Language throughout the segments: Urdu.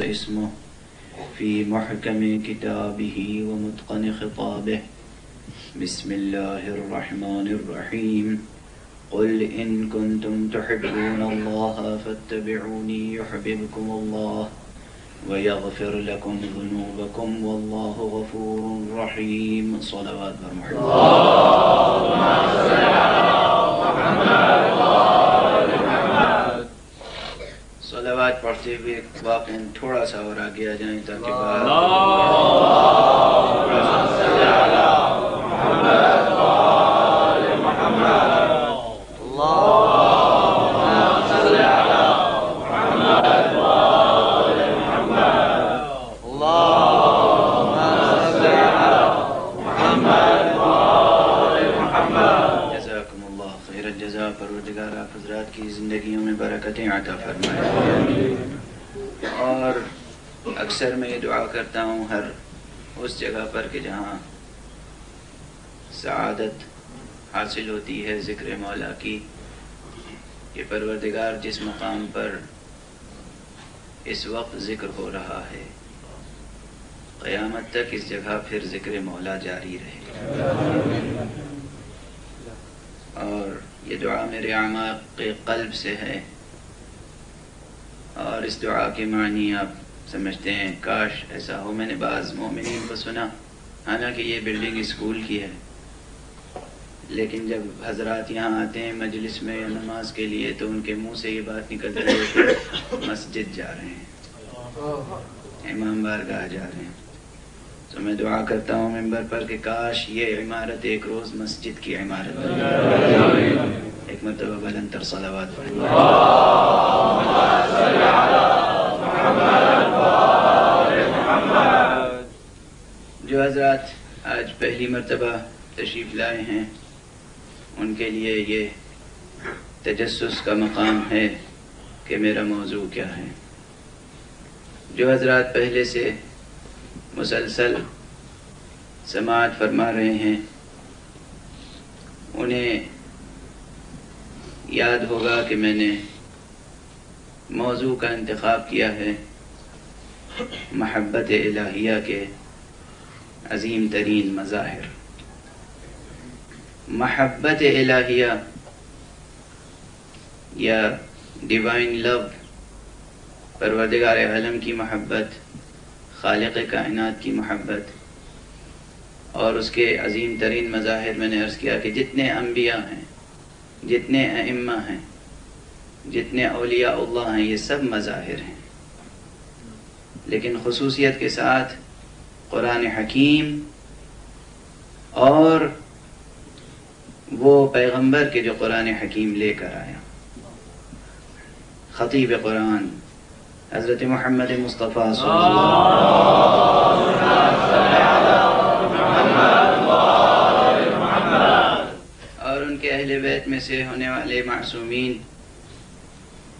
اسمه في محكم كتابه ومتقن خطابه. بسم الله الرحمن الرحيم. قل إن كنتم تحبون الله فاتبعوني يحببكم الله ويغفر لكم ذنوبكم والله غفور رحيم. صلوات بر محمد. اللهم صل على محمد. صلوات پڑھتے ہوئے واقعاً تھوڑا سا اور آگے آ جائیں تاکہ کی زندگیوں میں برکتیں عطا فرمائے. اور اکثر میں یہ دعا کرتا ہوں ہر اس جگہ پر کہ جہاں سعادت حاصل ہوتی ہے ذکر مولا کی، کہ پروردگار جس مقام پر اس وقت ذکر ہو رہا ہے قیامت تک اس جگہ پھر ذکر مولا جاری رہے. اور یہ دعا میرے اعماق قلب سے ہے، اور اس دعا کے معنی آپ سمجھتے ہیں. کاش ایسا ہو. میں نے بعض مومنین کو سنا، حالانکہ یہ بلڈنگ اسکول کی ہے، لیکن جب حضرات یہاں آتے ہیں مجلس میں یا نماز کے لیے تو ان کے منہ سے یہ بات نکلتی ہے کہ مسجد جا رہے ہیں، امام بارگاہ جا رہے ہیں. تو میں دعا کرتا ہوں ممبر پر کہ کاش یہ عمارت ایک روز مسجد کی عمارت بنے. ایک مرتبہ بلند تر صلوات پڑھیں. جو حضرات آج پہلی مرتبہ تشریف لائے ہیں ان کے لیے یہ تجسس کا مقام ہے کہ میرا موضوع کیا ہے. جو حضرات پہلے سے مسلسل سماعت فرما رہے ہیں انہیں یاد ہوگا کہ میں نے موضوع کا انتخاب کیا ہے محبت الہیہ کے عظیم ترین مظاہر. محبت الہیہ یا ڈیوائن لو، پروردگار عالم کی محبت، خالق کائنات کی محبت، اور اس کے عظیم ترین مظاہر میں نے عرض کیا کہ جتنے انبیاء ہیں، جتنے ائمہ ہیں، جتنے اولیاء اللہ ہیں، یہ سب مظاہر ہیں. لیکن خصوصیت کے ساتھ قرآن حکیم اور وہ پیغمبر کے جو قرآن حکیم لے کر آیا، خطیب قرآن حضرت محمد مصطفیٰ صلی اللہ علیہ وسلم اور ان کے اہل بیت میں سے ہونے والے معصومین،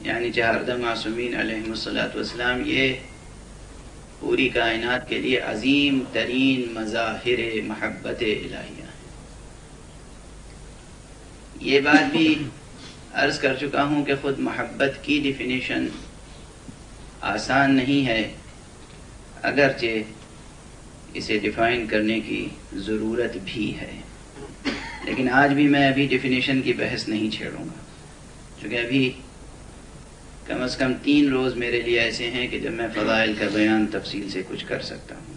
یعنی 14 معصومین علیہم الصلاۃ والسلام، یہ پوری کائنات کے لیے عظیم ترین مظاہر محبت الہیہ. یہ بات بھی عرض کر چکا ہوں کہ خود محبت کی ڈیفینیشن آسان نہیں ہے، اگرچہ اسے ڈیفائن کرنے کی ضرورت بھی ہے. لیکن آج بھی میں ابھی ڈیفینیشن کی بحث نہیں چھیڑوں گا، چونکہ ابھی کم از کم 3 روز میرے لیے ایسے ہیں کہ جب میں فضائل کا بیان تفصیل سے کچھ کر سکتا ہوں.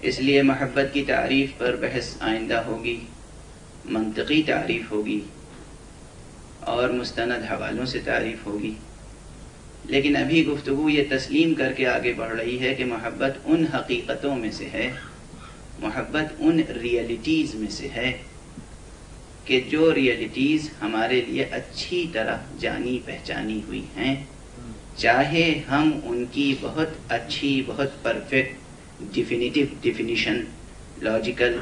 اس لیے محبت کی تعریف پر بحث آئندہ ہوگی، منطقی تعریف ہوگی اور مستند حوالوں سے تعریف ہوگی. لیکن ابھی گفتگو یہ تسلیم کر کے آگے بڑھ رہی ہے کہ محبت ان حقیقتوں میں سے ہے، محبت ان ریئلٹیز میں سے ہے کہ جو ریئلٹیز ہمارے لیے اچھی طرح جانی پہچانی ہوئی ہیں، چاہے ہم ان کی بہت اچھی، بہت پرفیکٹ ڈیفینیٹیو ڈیفینیشن لاجیکل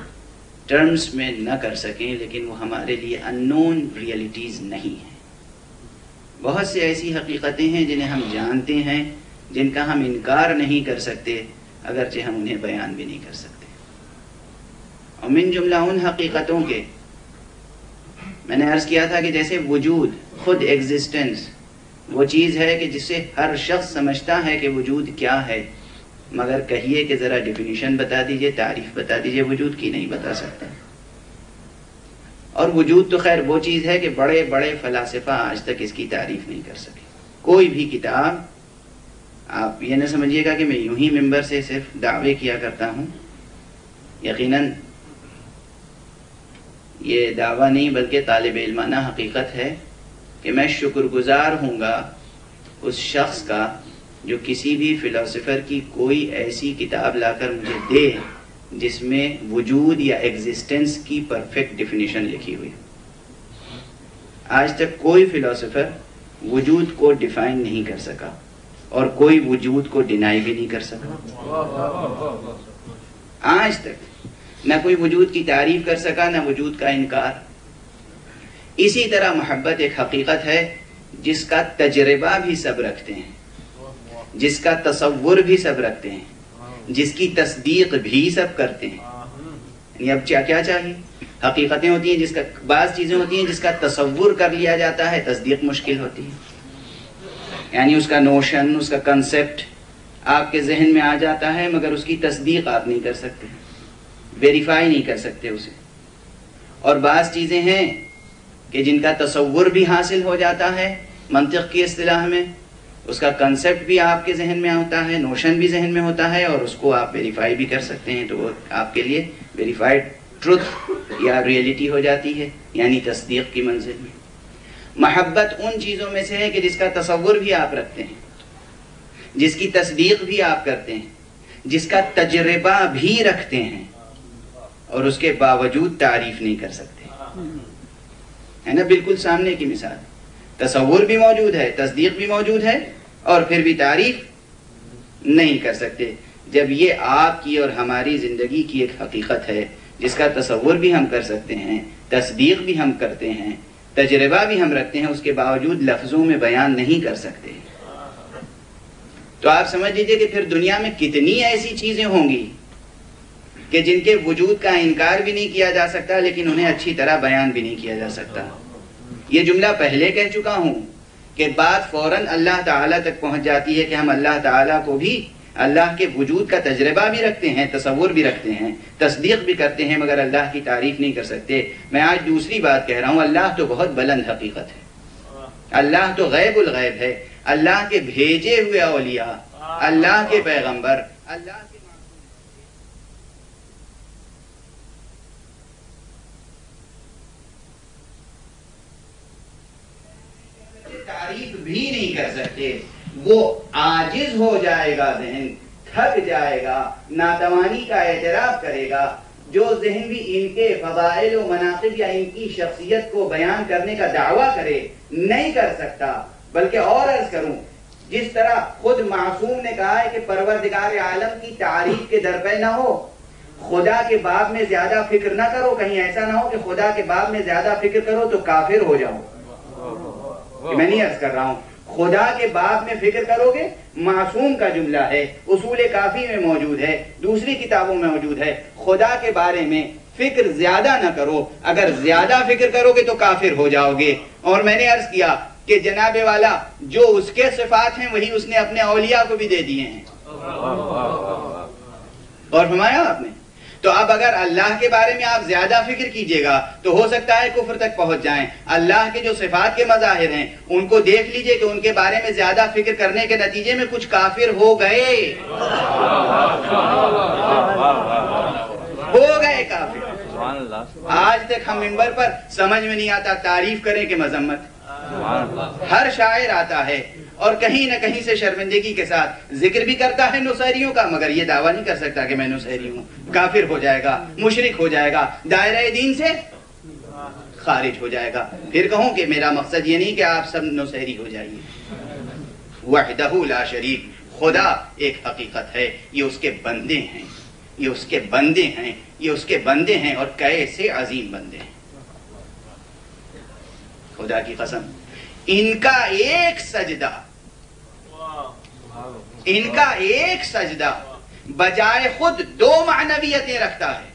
ٹرمز میں نہ کر سکیں، لیکن وہ ہمارے لیے ان نون ریئلٹیز نہیں ہیں. بہت سی ایسی حقیقتیں ہیں جنہیں ہم جانتے ہیں، جن کا ہم انکار نہیں کر سکتے اگرچہ ہم انہیں بیان بھی نہیں کر سکتے. اور من جملہ ان حقیقتوں کے میں نے عرض کیا تھا کہ جیسے وجود خود ایگزسٹنس وہ چیز ہے کہ جسے ہر شخص سمجھتا ہے کہ وجود کیا ہے، مگر کہیے کہ ذرا ڈیفینیشن بتا دیجئے، تعریف بتا دیجئے وجود کی، نہیں بتا سکتا۔ اور وجود تو خیر وہ چیز ہے کہ بڑے بڑے فلاسفہ آج تک اس کی تعریف نہیں کر سکے۔ کوئی بھی کتاب، آپ یہ نہ سمجھیے گا کہ میں یوں ہی ممبر سے صرف دعوے کیا کرتا ہوں، یقیناً یہ دعویٰ نہیں بلکہ طالب علمانہ حقیقت ہے کہ میں شکر گزار ہوں گا اس شخص کا جو کسی بھی فلاسفر کی کوئی ایسی کتاب لا کر مجھے دے جس میں وجود یا ایگزسٹنس کی پرفیکٹ ڈیفینیشن لکھی ہوئی۔ آج تک کوئی فلاسفر وجود کو ڈیفائن نہیں کر سکا اور کوئی وجود کو ڈینائی بھی نہیں کر سکا۔ آج تک نہ کوئی وجود کی تعریف کر سکا نہ وجود کا انکار۔ اسی طرح محبت ایک حقیقت ہے جس کا تجربہ بھی سب رکھتے ہیں، جس کا تصور بھی سب رکھتے ہیں، جس کی تصدیق بھی سب کرتے ہیں۔ یعنی اب کیا چاہیے؟ حقیقتیں ہوتی ہیں، جس کا بعض چیزیں ہوتی ہیں جس کا تصور کر لیا جاتا ہے، تصدیق مشکل ہوتی ہے۔ یعنی اس کا نوشن، اس کا کنسپٹ آپ کے ذہن میں آ جاتا ہے مگر اس کی تصدیق آپ نہیں کر سکتے، ویریفائی نہیں کر سکتے اسے۔ اور بعض چیزیں ہیں کہ جن کا تصور بھی حاصل ہو جاتا ہے منطق کی اصطلاح میں، اس کا کنسپٹ بھی آپ کے ذہن میں ہوتا ہے، نوشن بھی ذہن میں ہوتا ہے، اور اس کو آپ ویریفائی بھی کر سکتے ہیں، تو وہ آپ کے لیے ویریفائڈ ٹروتھ یا ریئلٹی ہو جاتی ہے، یعنی تصدیق کی منزل میں۔ محبت ان چیزوں میں سے ہے کہ جس کا تصور بھی آپ رکھتے ہیں، جس کی تصدیق بھی آپ کرتے ہیں، جس کا تجربہ بھی رکھتے ہیں، اور اس کے باوجود تعریف نہیں کر سکتے۔ ہے نا بالکل سامنے کی مثال، تصور بھی موجود ہے، تصدیق بھی موجود ہے، اور پھر بھی تعریف نہیں کر سکتے۔ جب یہ آپ کی اور ہماری زندگی کی ایک حقیقت ہے جس کا تصور بھی ہم کر سکتے ہیں، تصدیق بھی ہم کرتے ہیں، تجربہ بھی ہم رکھتے ہیں، اس کے باوجود لفظوں میں بیان نہیں کر سکتے، تو آپ سمجھ لیجئے کہ پھر دنیا میں کتنی ایسی چیزیں ہوں گی کہ جن کے وجود کا انکار بھی نہیں کیا جا سکتا لیکن انہیں اچھی طرح بیان بھی نہیں کیا جا سکتا۔ یہ جملہ پہلے کہہ چکا ہوں کہ بات فوراً اللہ تعالیٰ تک پہنچ جاتی ہے کہ ہم اللہ تعالیٰ کو بھی، اللہ کے وجود کا تجربہ بھی رکھتے ہیں، تصور بھی رکھتے ہیں، تصدیق بھی کرتے ہیں، مگر اللہ کی تعریف نہیں کر سکتے۔ میں آج دوسری بات کہہ رہا ہوں، اللہ تو بہت بلند حقیقت ہے، اللہ تو غیب الغیب ہے، اللہ کے بھیجے ہوئے اولیاء، اللہ کے پیغمبر، اللہ کے تعریف بھی نہیں کر سکتے۔ وہ عاجز ہو جائے گا، ذہن تھک جائے گا، ناتوانی کا اعتراف کرے گا۔ جو ذہن بھی ان کے فضائل و مناقب یا ان کی شخصیت کو بیان کرنے کا دعویٰ کرے نہیں کر سکتا۔ بلکہ اور عرض کروں، جس طرح خود معصوم نے کہا ہے کہ پروردگار عالم کی تعریف کے درپے نہ ہو، خدا کے باب میں زیادہ فکر نہ کرو، کہیں ایسا نہ ہو کہ خدا کے باب میں زیادہ فکر کرو تو کافر ہو جاؤ۔ میں نہیں عرض کر رہا ہوں، خدا کے باب میں فکر کرو گے، معصوم کا جملہ ہے، اصول کافی میں موجود ہے، دوسری کتابوں میں موجود ہے، خدا کے بارے میں فکر زیادہ نہ کرو، اگر زیادہ فکر کرو گے تو کافر ہو جاؤ گے۔ اور میں نے عرض کیا کہ جناب والا جو اس کے صفات ہیں وہی اس نے اپنے اولیاء کو بھی دے دیے ہیں، اور فرمایا آپ نے۔ تو اب اگر اللہ کے بارے میں آپ زیادہ فکر کیجئے گا تو ہو سکتا ہے کفر تک پہنچ جائیں۔ اللہ کے جو صفات کے مظاہر ہیں ان کو دیکھ لیجئے کہ ان کے بارے میں زیادہ فکر کرنے کے نتیجے میں کچھ کافر ہو گئے کافر۔ آج تک ہم منبر پر سمجھ میں نہیں آتا تعریف کریں کہ مذمت۔ ہر شاعر آتا ہے اور کہیں نہ کہیں سے شرمندگی کے ساتھ ذکر بھی کرتا ہے نصیریوں کا، مگر یہ دعویٰ نہیں کر سکتا کہ میں نصیری ہوں۔ کافر ہو جائے گا، مشرک ہو جائے گا، دائرہ دین سے خارج ہو جائے گا۔ پھر کہوں کہ میرا مقصد یہ نہیں کہ آپ سب نصیری ہو جائیے۔ وحدہ لا شریک، خدا ایک حقیقت ہے، یہ اس کے بندے ہیں، یہ اس کے بندے ہیں، یہ اس کے بندے ہیں، اور کیسے عظیم بندے ہیں۔ خدا کی قسم، ان کا ایک سجدہ، ان کا ایک سجدہ بجائے خود دو معنویتیں رکھتا ہے۔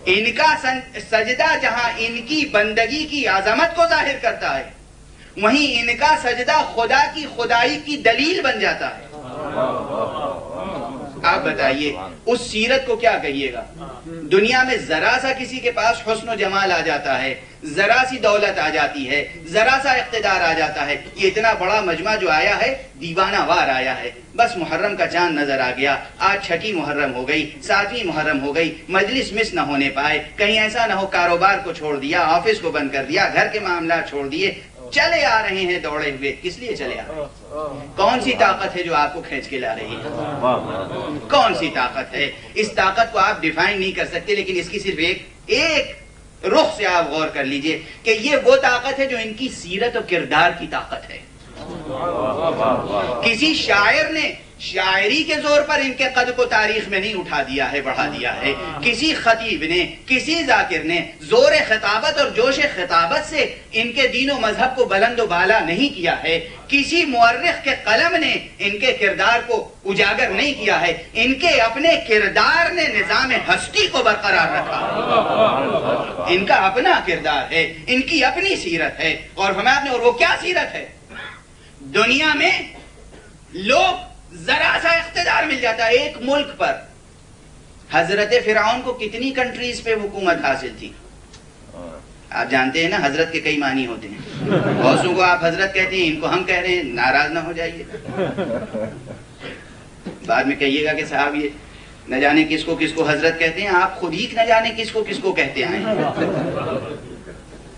ان کا سجدہ جہاں ان کی بندگی کی عظمت کو ظاہر کرتا ہے، وہیں ان کا سجدہ خدا کی خدائی کی دلیل بن جاتا ہے۔ آپ بتائیے اس سیرت کو کیا کہیے گا؟ دنیا میں ذرا سا کسی کے پاس حسن و جمال آ جاتا ہے، ذرا سی دولت آ جاتی ہے، ذرا سا اقتدار آ جاتا ہے، یہ اتنا بڑا مجمع جو آیا ہے دیوانہ وار آیا ہے، بس محرم کا چاند نظر آ گیا، آج 6 محرم ہو گئی، 7 محرم ہو گئی، مجلس مس نہ ہونے پائے، کہیں ایسا نہ ہو کاروبار کو چھوڑ دیا، آفس کو بند کر دیا، گھر کے معاملات چھوڑ دیے، چلے آ رہے ہیں دوڑے ہوئے۔ کس لیے چلے آ رہے ہیں؟ کون سی طاقت ہے جو آپ کو کھینچ کے لا رہی ہے؟ کون سی طاقت ہے؟ اس طاقت کو آپ ڈیفائن نہیں کر سکتے، لیکن اس کی صرف ایک رخ سے آپ غور کر لیجئے کہ یہ وہ طاقت ہے جو ان کی سیرت و کردار کی طاقت ہے۔ کسی شاعر نے شاعری کے زور پر ان کے قد کو تاریخ میں نہیں اٹھا دیا ہے، بڑھا دیا ہے، کسی خطیب نے، کسی ذاکر نے زور خطابت اور جوش خطابت سے ان کے دین و مذہب کو بلند و بالا نہیں کیا ہے، کسی مورخ کے قلم نے ان کے کردار کو اجاگر نہیں کیا ہے، ان کے اپنے کردار نے نظام ہستی کو برقرار رکھا۔ ان کا اپنا کردار ہے، ان کی اپنی سیرت ہے، اور ہمیں آپ نے، اور وہ کیا سیرت ہے؟ دنیا میں لوگ ذرا سا اقتدار مل جاتا ہے ایک ملک پر۔ حضرت فرعون کو کتنی کنٹریز پہ حکومت حاصل تھی؟ آپ جانتے ہیں نا، حضرت کے کئی معنی ہوتے ہیں، بہتوں کو آپ حضرت کہتے ہیں، ان کو ہم کہہ رہے ہیں، ناراض نہ ہو جائیے، بعد میں کہیے گا کہ صاحب یہ نہ جانے کس کو حضرت کہتے ہیں، آپ خود ہی نہ جانے کس کو کہتے ہیں۔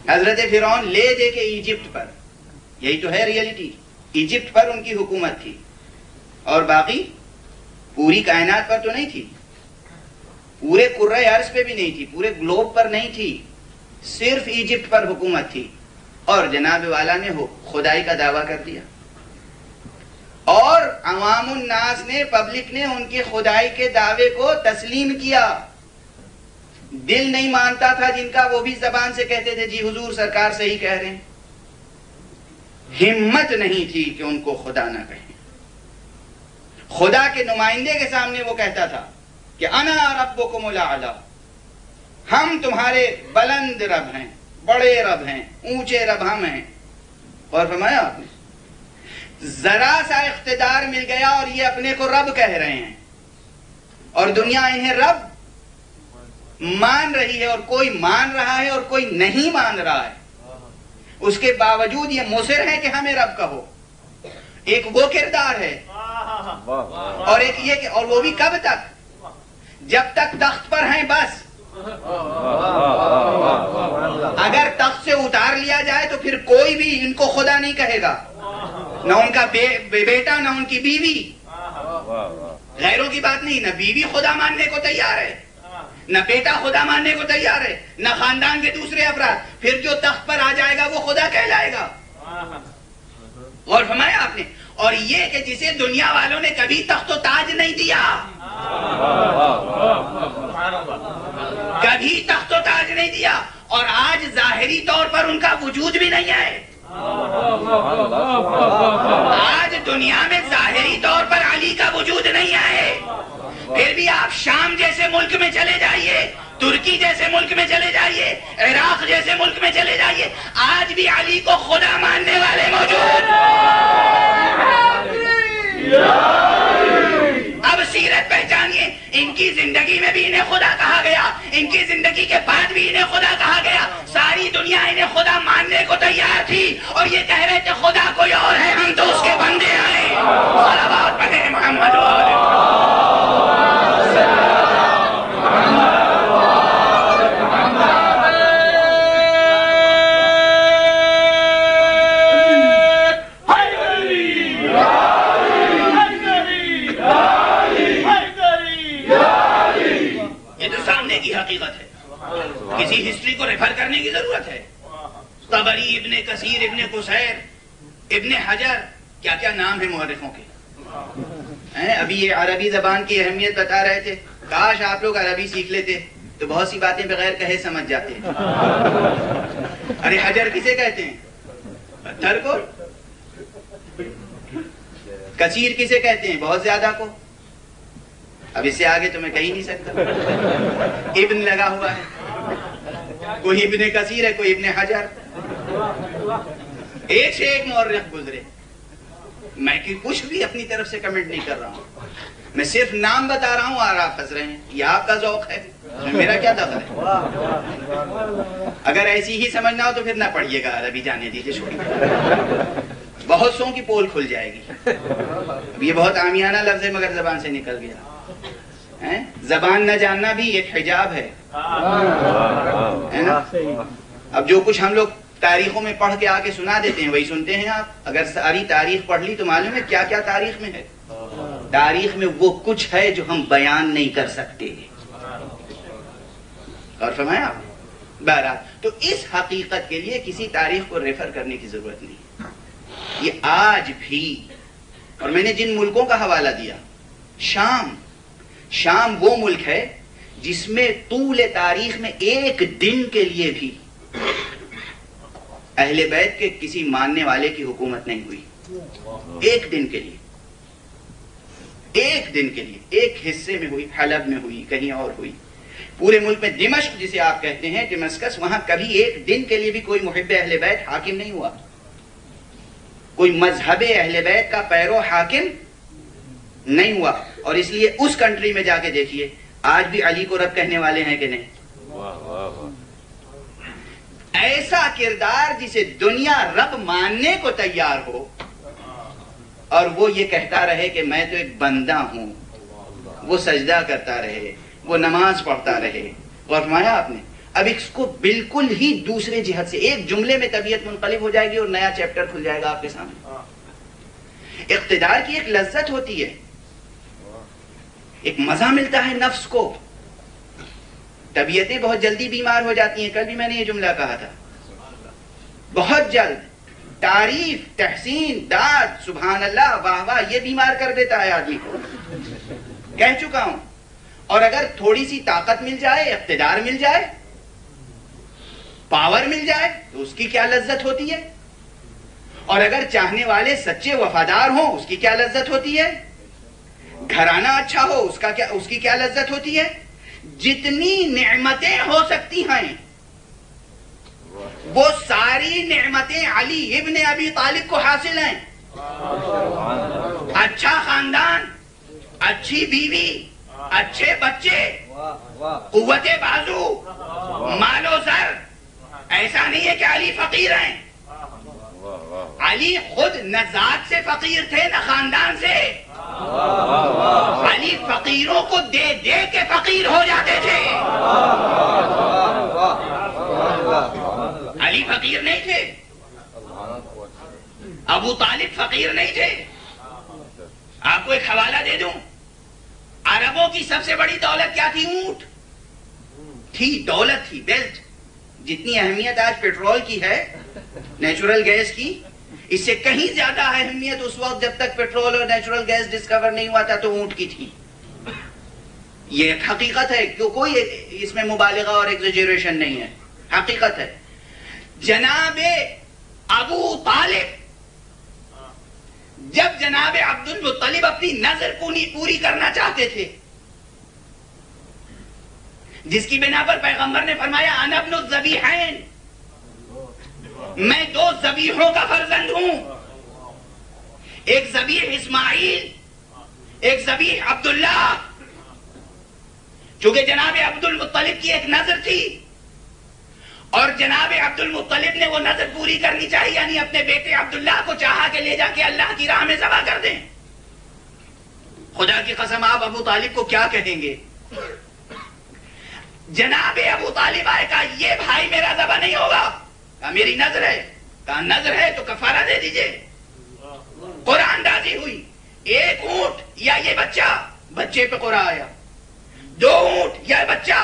حضرت فرعون لے دے کے ایجپٹ پر، یہی تو ہے ریئلٹی، ایجپٹ پر ان کی حکومت تھی، اور باقی پوری کائنات پر تو نہیں تھی، پورے کرۂ ارض پہ بھی نہیں تھی، پورے گلوب پر نہیں تھی، صرف ایجپٹ پر حکومت تھی، اور جناب والا نے خدائی کا دعویٰ کر دیا، اور عوام الناس نے، پبلک نے ان کی خدائی کے دعوے کو تسلیم کیا۔ دل نہیں مانتا تھا جن کا، وہ بھی زبان سے کہتے تھے جی حضور سرکار صحیح کہہ رہے ہیں، ہمت نہیں تھی کہ ان کو خدا نہ کہیں۔ خدا کے نمائندے کے سامنے وہ کہتا تھا کہ انا ربکم الاعلی، ہم تمہارے بلند رب ہیں، بڑے رب ہیں، اونچے رب ہم ہیں۔ اور فرمایا آپ نے ذرا سا اقتدار مل گیا اور یہ اپنے کو رب کہہ رہے ہیں، اور دنیا انہیں رب مان رہی ہے، اور کوئی مان رہا ہے اور کوئی نہیں مان رہا ہے، اس کے باوجود یہ مصر ہے کہ ہمیں رب کہو۔ ایک وہ کردار ہے، اور ایک یہ کہ، اور وہ بھی کب تک؟ جب تک تخت پر ہیں بس۔ اگر تخت سے اتار لیا جائے تو پھر کوئی بھی ان کو خدا نہیں کہے گا، نہ ان کا بیٹا، نہ ان کی بیوی، غیروں کی بات نہیں، نہ بیوی خدا ماننے کو تیار ہے، نہ بیٹا خدا ماننے کو تیار ہے، نہ خاندان کے دوسرے افراد، پھر جو تخت پر آ جائے گا وہ خدا کہلائے گا۔ اور فرمایا آپ نے، اور یہ کہ جسے دنیا والوں نے کبھی تخت و تاج نہیں دیا، کبھی تخت و تاج نہیں دیا، اور آج ظاہری طور پر ان کا وجود بھی نہیں ہے، آج دنیا میں ظاہری طور پر علی کا وجود نہیں ہے، پھر بھی آپ شام جیسے ملک میں چلے جائیے، ترکی جیسے ملک میں چلے جائیے، عراق جیسے ملک میں چلے جائیے، آج بھی علی کو خدا ماننے والے موجود۔ اب سیرت پہچانیے، ان کی زندگی میں بھی انہیں خدا کہا گیا، ان کی زندگی کے بعد بھی انہیں خدا کہا گیا، ساری دنیا انہیں خدا ماننے کو تیار تھی، اور یہ کہہ رہے تھے خدا کوئی اور ہے، ہم تو اس کے بندے ہیں۔ صلوات پڑھیں محمد و آل حقیقت ہے، کسی ہسٹری کو ریفر کرنے کی ضرورت ہے؟ طبری، ابن کثیر، ابن قصیر، ابن حجر، کیا کیا نام ہے مورخوں کے۔ ابھی یہ عربی زبان کی اہمیت بتا رہے تھے، کاش آپ لوگ عربی سیکھ لیتے تو بہت سی باتیں بغیر کہے سمجھ جاتے ہیں۔ ارے حجر کسے کہتے ہیں؟ پتھر کو۔ کثیر کسے کہتے ہیں؟ بہت زیادہ کو۔ اب اس سے آگے تو میں کہہ نہیں سکتا. ابن لگا ہوا ہے, کوئی ابن کثیر ہے, کوئی ابن حجر, ایک سے ایک مورخ گزرے. میں کچھ بھی اپنی طرف سے کمنٹ نہیں کر رہا ہوں, میں صرف نام بتا رہا ہوں اور آپ ہنس رہے ہیں. یہ آپ کا ذوق ہے, میرا کیا دخل ہے؟ اگر ایسی ہی سمجھنا ہو تو پھر نہ پڑھیے گا, ابھی جانے دیجیے, چھوڑیے. بہت سو کی پول کھل جائے گی. یہ بہت عامیانہ لفظ ہے مگر زبان سے نکل گیا. زبان نہ جاننا بھی ایک حجاب ہے نا. اب جو کچھ ہم لوگ تاریخوں میں پڑھ کے آ کے سنا دیتے ہیں وہی سنتے ہیں آپ. اگر ساری تاریخ پڑھ لی تو معلوم ہے کیا کیا تاریخ میں ہے. تاریخ میں وہ کچھ ہے جو ہم بیان نہیں کر سکتے. اور فرمایا آپ. بہرحال تو اس حقیقت کے لیے کسی تاریخ کو ریفر کرنے کی ضرورت نہیں. یہ آج بھی, اور میں نے جن ملکوں کا حوالہ دیا, شام وہ ملک ہے جس میں طول تاریخ میں ایک دن کے لیے بھی اہل بیت کے کسی ماننے والے کی حکومت نہیں ہوئی. ایک دن کے لیے, ایک دن کے لیے, ایک حصے میں ہوئی, حلب میں ہوئی, کہیں اور ہوئی. پورے ملک میں دمشق جسے آپ کہتے ہیں, ڈمسکس, وہاں کبھی ایک دن کے لیے بھی کوئی محب اہل بیت حاکم نہیں ہوا. کوئی مذہب اہل بیت کا پیرو حاکم نہیں ہوا. اور اس لیے اس کنٹری میں جا کے دیکھیے آج بھی علی کو رب کہنے والے ہیں کہ نہیں. ایسا کردار جسے دنیا رب ماننے کو تیار ہو اور وہ یہ کہتا رہے کہ میں تو ایک بندہ ہوں, وہ سجدہ کرتا رہے, وہ نماز پڑھتا رہے. اور فرمایا آپ نے اب اس کو بالکل ہی دوسرے جہت سے ایک جملے میں طبیعت منقلب ہو جائے گی اور نیا چیپٹر کھل جائے گا آپ کے سامنے. اقتدار کی ایک لذت ہوتی ہے, ایک مزہ ملتا ہے نفس کو. طبیعتیں بہت جلدی بیمار ہو جاتی ہیں. کل بھی میں نے یہ جملہ کہا تھا, بہت جلد تعریف, تحسین, داد, سبحان اللہ, واہ واہ, یہ بیمار کر دیتا ہے آدمی کو. کہہ چکا ہوں. اور اگر تھوڑی سی طاقت مل جائے, اقتدار مل جائے, پاور مل جائے تو اس کی کیا لذت ہوتی ہے. اور اگر چاہنے والے سچے وفادار ہوں اس کی کیا لذت ہوتی ہے. گھرانہ اچھا ہو اس کی کیا لذت ہوتی ہے. جتنی نعمتیں ہو سکتی ہیں وہ ساری نعمتیں علی ابن ابی طالب کو حاصل ہیں. اچھا خاندان, اچھی بیوی, اچھے بچے, قوت بازو, مال و زر. ایسا نہیں ہے کہ علی فقیر ہیں. علی خود نہ ذات سے فقیر تھے نہ خاندان سے. علی فقیروں کو دے دے کے فقیر ہو جاتے تھے. علی فقیر نہیں تھے, ابو طالب فقیر نہیں تھے. آپ کو ایک حوالہ دے دوں, عربوں کی سب سے بڑی دولت کیا تھی؟ اونٹ تھی, دولت تھی, بیلٹ. جتنی اہمیت آج پیٹرول کی ہے, نیچرل گیس کی, اس سے کہیں زیادہ اہمیت اس وقت جب تک پیٹرول اور نیچرل گیس ڈسکور نہیں ہوا تھا تو اونٹ کی تھی. یہ ایک حقیقت ہے, کوئی اس میں مبالغہ اور ایگزیجریشن نہیں ہے, حقیقت ہے. جناب ابو طالب جب جناب عبد المطلب اپنی نظر پوری کرنا چاہتے تھے, جس کی بنا پر پیغمبر نے فرمایا انا ابن الذبیحین, میں دو ذبیحوں کا فرزند ہوں, ایک ذبیح اسماعیل, ایک ذبیح عبداللہ. چونکہ جناب عبد المطلب کی ایک نظر تھی اور جناب عبد المطلب نے وہ نظر پوری کرنی چاہیے, یعنی اپنے بیٹے عبداللہ کو چاہا کہ لے جا کے اللہ کی راہ میں ذبح کر دیں. خدا کی قسم آپ ابو طالب کو کیا کہیں گے؟ جناب ابو طالب آئے, کہا یہ بھائی میرا ذبح نہیں ہوگا. کہا میری نظر ہے. کہا نظر ہے تو کفارہ دے دیجئے. قرآن نازل ہوئی, ایک اونٹ یا یہ بچہ, بچے پہ قرآن آیا. 2 اونٹ یا بچہ,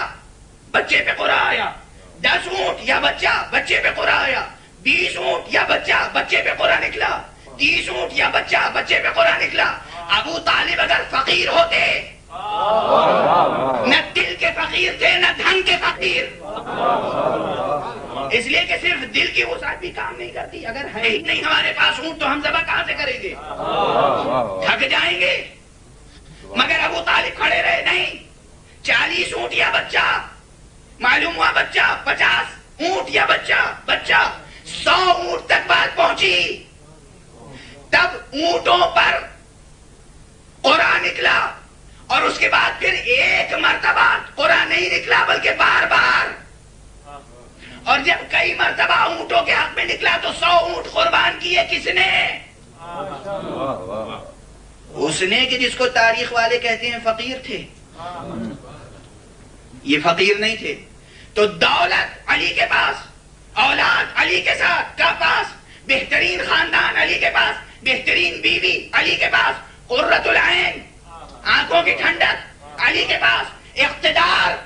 بچے پہ قرآن آیا. 10 اونٹ یا بچہ, بچے پہ قرآن آیا. 20 اونٹ یا بچہ, بچے پہ قرآن نکلا. 30 اونٹ یا بچہ, بچے پہ قرآن نکلا. ابو طالب اگر فقیر ہوتے, نہ دل کے فقیر تھے نہ دھن کے فقیر, اس لیے کہ صرف دل کی وسعت بھی کام نہیں کرتی. اگر ہے ہی نہیں ہمارے پاس اونٹ تو ہم ذبح کہاں سے کریں گے؟ تھک جائیں گے. مگر ابو طالب پڑے رہے نہیں. 40 اونٹ یا بچہ, معلوم ہوا بچہ 50 اونٹ یا بچہ 100 اونٹ تک بات پہنچی. تب اونٹوں پر قرآن نکلا, اور اس کے بعد پھر ایک مرتبہ قرآن نہیں نکلا بلکہ بار بار. اور جب کئی مرتبہ اونٹوں کے حق میں نکلا تو 100 اونٹ قربان کیے. کس نے؟ اس نے کہ جس کو تاریخ والے کہتے ہیں فقیر تھے. یہ فقیر نہیں تھے. تو دولت علی کے پاس, اولاد علی کے ساتھ کا پاس, بہترین خاندان علی کے پاس, بہترین بیوی علی کے پاس, قرۃ العین آنکھوں کی ٹھنڈک علی کے پاس, اقتدار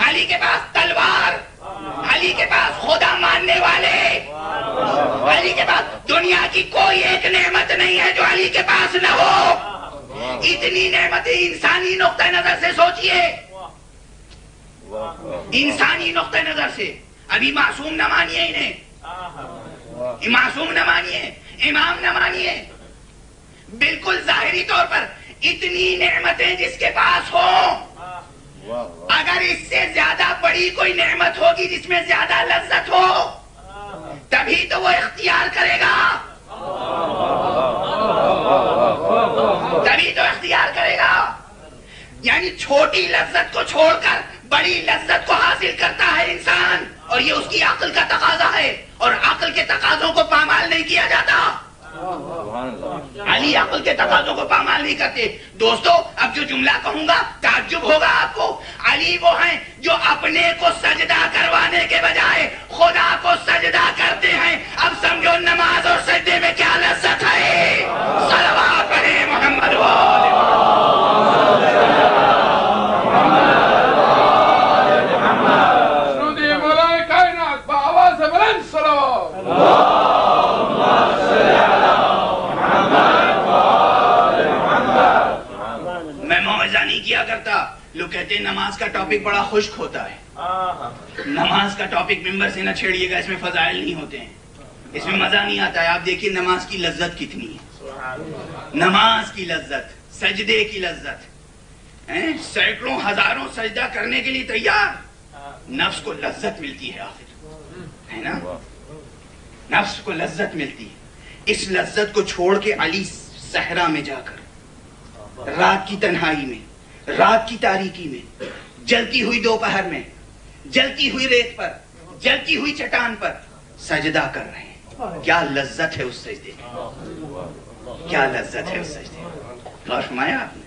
علی کے پاس, تلوار علی کے پاس, خدا ماننے والے علی کے پاس. دنیا کی کوئی ایک نعمت نہیں ہے جو علی کے پاس نہ ہو. اتنی نعمتیں انسانی نقطہ نظر سے سوچئے, انسانی نقطہ نظر سے. ابھی معصوم نہ مانیے انہیں, معصوم نہ مانیے, امام نہ مانیے. بالکل ظاہری طور پر اتنی نعمتیں جس کے پاس ہوں, اگر اس سے زیادہ بڑی کوئی نعمت ہوگی جس میں زیادہ لذت ہو, تبھی تو وہ اختیار کرے گا, تبھی تو اختیار کرے گا. یعنی چھوٹی لذت کو چھوڑ کر بڑی لذت کو حاصل کرتا ہے انسان, اور یہ اس کی عقل کا تقاضا ہے, اور عقل کے تقاضوں کو پامال نہیں کیا جاتا. علی عقل کے تقاضوں کو پامال نہیں کرتے. دوستو, اب جو جملہ کہوں گا تعجب ہوگا آپ کو. علی وہ ہیں جو اپنے کو سجدہ کروانے کے بجائے خدا کو سجدہ کرتے ہیں. اب سمجھو نماز اور سجدے میں کیا لذت ہے. صلوات پڑھیں محمد وآل کرتا. لوگ کہتے ہیں نماز کا ٹاپک بڑا خشک ہوتا ہے. نماز کا ٹاپک ممبر سے نہ چھیڑیے گا, اس میں فضائل نہیں ہوتے ہیں, اس میں مزہ نہیں آتا ہے. آپ دیکھیے نماز کی لذت کتنی ہے, نماز کی لذت, سجدے کی لذت. سینکڑوں ہزاروں سجدہ کرنے کے لیے تیار. نفس کو لذت ملتی ہے آخر, ہے نا, نفس کو لذت ملتی ہے. اس لذت کو چھوڑ کے علی صحرا میں جا کر رات کی تنہائی میں, رات کی تاریکی میں, جلتی ہوئی دوپہر میں, جلتی ہوئی ریت پر, جلتی ہوئی چٹان پر سجدہ کر رہے ہیں. کیا لذت ہے اس سجدے میں, کیا لذت ہے اس سجدے میں. غور فرمایا آپ نے,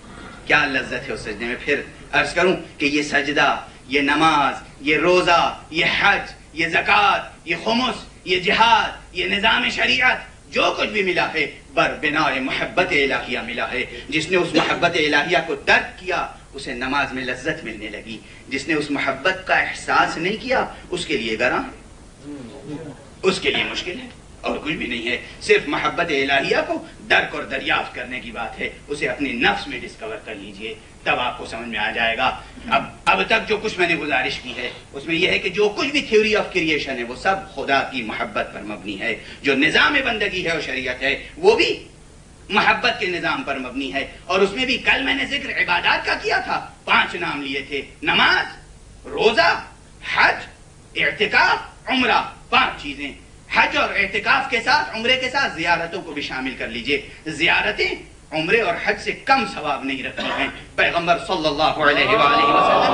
کیا لذت ہے اس سجدے میں. پھر عرض کروں کہ یہ سجدہ, یہ نماز, یہ روزہ, یہ حج, یہ زکوٰۃ, یہ خمس, یہ جہاد, یہ نظام شریعت, جو کچھ بھی ملا ہے بنا محبت الہیہ ملا ہے. جس نے اس محبت الہیہ کو درک کیا اسے نماز میں لذت ملنے لگی. جس نے اس محبت کا احساس نہیں کیا اس کے لیے گراں, اس کے لیے مشکل ہے, اور کچھ بھی نہیں ہے. صرف محبت الہیہ کو درک اور دریافت کرنے کی بات ہے. اسے اپنے نفس میں ڈسکور کر لیجئے, تب آپ کو سمجھ میں آ جائے گا. اب تک جو کچھ میں نے گزارش کی ہے اس میں یہ ہے کہ جو کچھ بھی تھیوری آف کریشن ہے وہ سب خدا کی محبت پر مبنی ہے. جو نظام بندگی ہے اور شریعت ہے وہ بھی محبت کے نظام پر مبنی ہے. اور اس میں بھی کل میں نے ذکر عبادات کا کیا تھا, 5 نام لیے تھے, نماز, روزہ, حج, اعتکاف, عمرہ. 5 چیزیں. حج اور اعتکاف کے ساتھ, عمرے کے ساتھ زیارتوں کو بھی شامل کر لیجئے. زیارتیں عمرے اور حج سے کم ثواب نہیں رکھتی ہیں. پیغمبر صلی اللہ علیہ وآلہ وسلم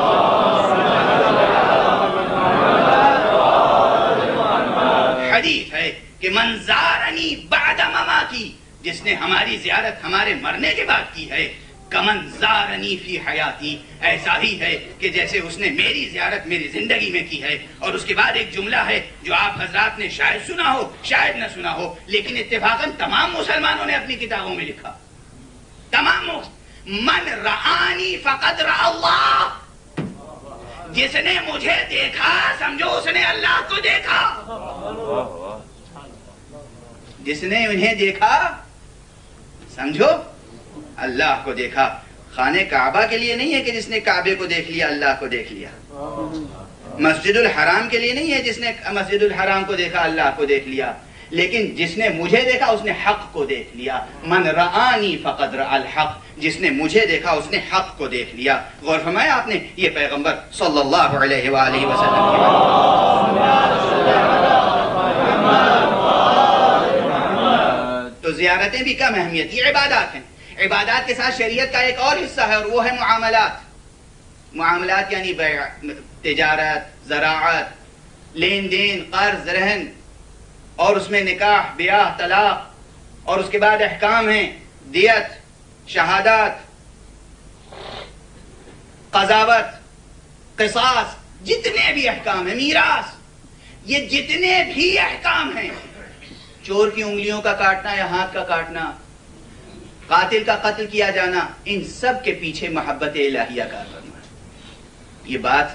حدیث ہے کہ من زارنی بعد مماتی, جس نے ہماری زیارت ہمارے مرنے کے بعد کی ہے, کمن زارنی فی حیاتی, ایسا ہی ہے کہ جیسے اس نے میری زیارت میری زندگی میں کی ہے. اور اس کے بعد ایک جملہ ہے جو آپ حضرات نے شاید سنا ہو شاید نہ سنا ہو, لیکن اتفاقاً تمام مسلمانوں نے اپنی کتابوں میں لکھا. تمام من رآنی فقد رأى اللہ, جس نے مجھے دیکھا سمجھو اس نے اللہ کو دیکھا. جس نے انہیں دیکھا سمجھو اللہ کو دیکھا. خانہ کعبہ کے لیے نہیں ہے کہ جس نے کعبے کو دیکھ لیا اللہ کو دیکھ لیا. مسجد الحرام کے لیے نہیں ہے جس نے مسجد الحرام کو دیکھا اللہ کو دیکھ لیا. لیکن جس نے مجھے دیکھا اس نے حق کو دیکھ لیا. من رآنی فقد رأى الحق. جس نے مجھے دیکھا اس نے حق کو دیکھ لیا. غور فرمایا آپ نے؟ یہ پیغمبر صلی اللہ علیہ وآلہ وسلم کی بات. تو زیارتیں بھی کم اہمیت، یہ عبادات ہیں. عبادات کے ساتھ شریعت کا ایک اور حصہ ہے اور وہ ہے معاملات. معاملات یعنی بیع، تجارت، زراعت، لین دین، قرض، رہن، اور اس میں نکاح، بیاہ، طلاق، اور اس کے بعد احکام ہیں دیت، شہادات، قضاوت، قصاص، جتنے بھی احکام ہیں، میراث، یہ جتنے بھی احکام ہیں. چور کی انگلیوں کا کاٹنا یا ہاتھ کا کاٹنا، قاتل کا قتل کیا جانا، ان سب کے پیچھے محبت الہیہ کا کرنا. یہ بات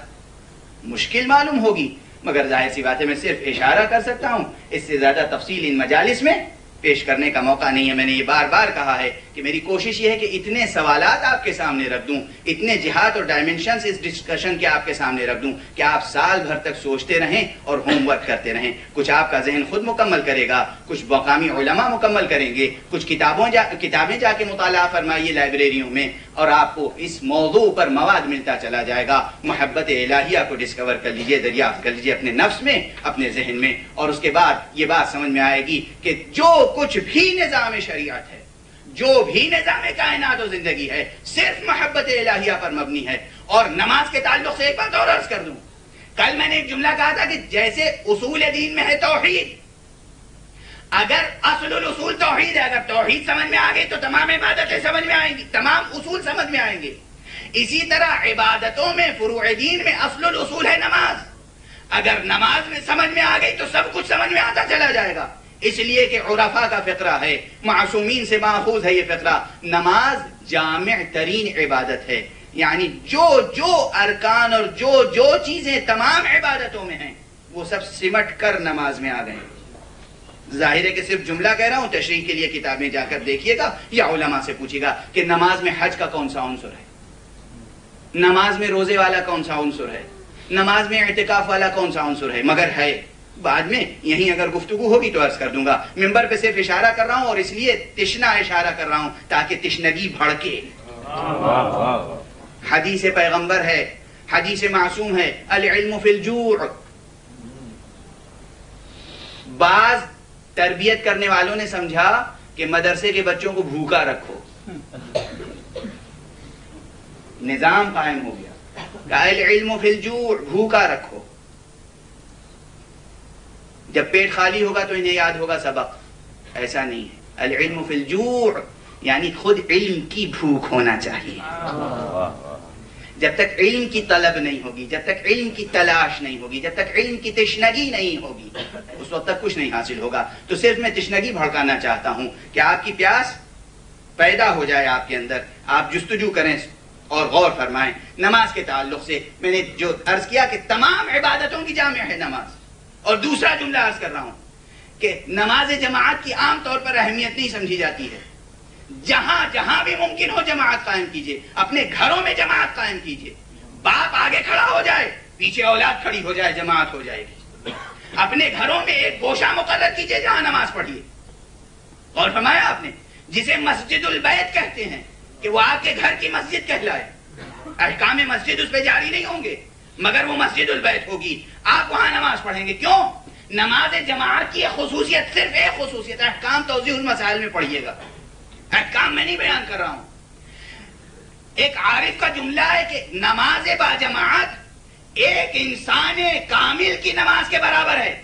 مشکل معلوم ہوگی مگر ظاہر سی بات ہے میں صرف اشارہ کر سکتا ہوں. اس سے زیادہ تفصیل ان مجالس میں پیش کرنے کا موقع نہیں ہے. میں نے یہ بار بار کہا ہے کہ میری کوشش یہ ہے کہ اتنے سوالات آپ کے سامنے رکھ دوں، اتنے جہات اور ڈائمنشنز اس ڈسکشن کے آپ کے سامنے رکھ دوں کہ آپ سال بھر تک سوچتے رہیں اور ہوم ورک کرتے رہیں. کچھ آپ کا ذہن خود مکمل کرے گا، کچھ مقامی علماء مکمل کریں گے، کچھ کتابیں جا کے مطالعہ فرمائیے لائبریریوں میں، اور آپ کو اس موضوع پر مواد ملتا چلا جائے گا. محبت الہیہ کو ڈسکور کر لیجئے، دریافت کر لیجئے اپنے نفس میں، اپنے ذہن میں، اور اس کے بعد یہ بات سمجھ میں آئے گی کہ جو کچھ بھی نظام شریعت ہے، جو بھی نظام کائنات و زندگی ہے، صرف محبت الہیہ پر مبنی ہے. اور نماز کے تعلق سے ایک بات اور عرض کر دوں. کل میں نے ایک جملہ کہا تھا کہ جیسے اصول دین میں ہے توحید، اگر اصل الاصول توحید ہے، اگر توحید سمجھ میں آ گئی تو تمام عبادتیں سمجھ میں آئیں گی، تمام اصول سمجھ میں آئیں گے. اسی طرح عبادتوں میں، فروع دین میں اصل الاصول ہے نماز. اگر نماز میں سمجھ میں آ گئی تو سب کچھ سمجھ میں آتا چلا جائے گا. اس لیے کہ عرفاء کا فقرہ ہے، معصومین سے ماخوذ ہے یہ فقرہ. نماز جامع ترین عبادت ہے، یعنی جو ارکان اور جو چیزیں تمام عبادتوں میں ہیں وہ سب سمٹ کر نماز میں آ گئے. ظاہر ہے کہ صرف جملہ کہہ رہا ہوں، تشریح کے لیے کتابیں جا کر دیکھیے گا یا علماء سے پوچھیے گا کہ نماز میں حج کا کون سا عنصر ہے، نماز میں روزے والا کون سا عنصر ہے، نماز میں اعتکاف والا کون سا عنصر ہے. مگر ہے، بعد میں یہیں اگر گفتگو ہوگی تو عرض کر دوں گا. ممبر پہ صرف اشارہ کر رہا ہوں اور اس لیے تشنا اشارہ کر رہا ہوں تاکہ تشنگی بھڑکے. حدیث پیغمبر ہے، حدیث معصوم ہے، العلم فی الجوع. بعض تربیت کرنے والوں نے سمجھا کہ مدرسے کے بچوں کو بھوکا رکھو، نظام قائم ہو گیا کہ العلم فی الجوع، بھوکا رکھو. جب پیٹ خالی ہوگا تو انہیں یاد ہوگا سبق. ایسا نہیں ہے. العلم فی الجوع یعنی خود علم کی بھوک ہونا چاہیے. جب تک علم کی طلب نہیں ہوگی، جب تک علم کی تلاش نہیں ہوگی، جب تک علم کی تشنگی نہیں ہوگی، اس وقت تک کچھ نہیں حاصل ہوگا. تو صرف میں تشنگی بھڑکانا چاہتا ہوں کہ آپ کی پیاس پیدا ہو جائے آپ کے اندر، آپ جستجو کریں اور غور فرمائیں. نماز کے تعلق سے میں نے جو عرض کیا کہ تمام عبادتوں کی جامع ہے نماز. اور دوسرا جملہ عرض کر رہا ہوں کہ نماز جماعت کی عام طور پر اہمیت نہیں سمجھی جاتی ہے. جہاں بھی ممکن ہو جماعت قائم کیجئے، اپنے گھروں میں جماعت قائم کیجئے. باپ آگے کھڑا ہو جائے، پیچھے اولاد کھڑی ہو جائے، جماعت ہو جائے گی. اپنے گھروں میں ایک گوشہ مقرر کیجئے جہاں نماز پڑھیے. اور فرمایا آپ نے جسے مسجد البیت کہتے ہیں کہ وہ آپ کے گھر کی مسجد کہلائے. احکام مسجد اس پہ جاری نہیں ہوں گے مگر وہ مسجد البیت ہوگی. آپ وہاں نماز پڑھیں گے. کیوں؟ نماز جماعت کی خصوصیت، صرف ایک خصوصیت. احکام توضیح المسائل میں پڑھیے گا، احکام میں نہیں بیان کر رہا ہوں. ایک عارف کا جملہ ہے کہ نماز با جماعت ایک انسان کامل کی نماز کے برابر ہے.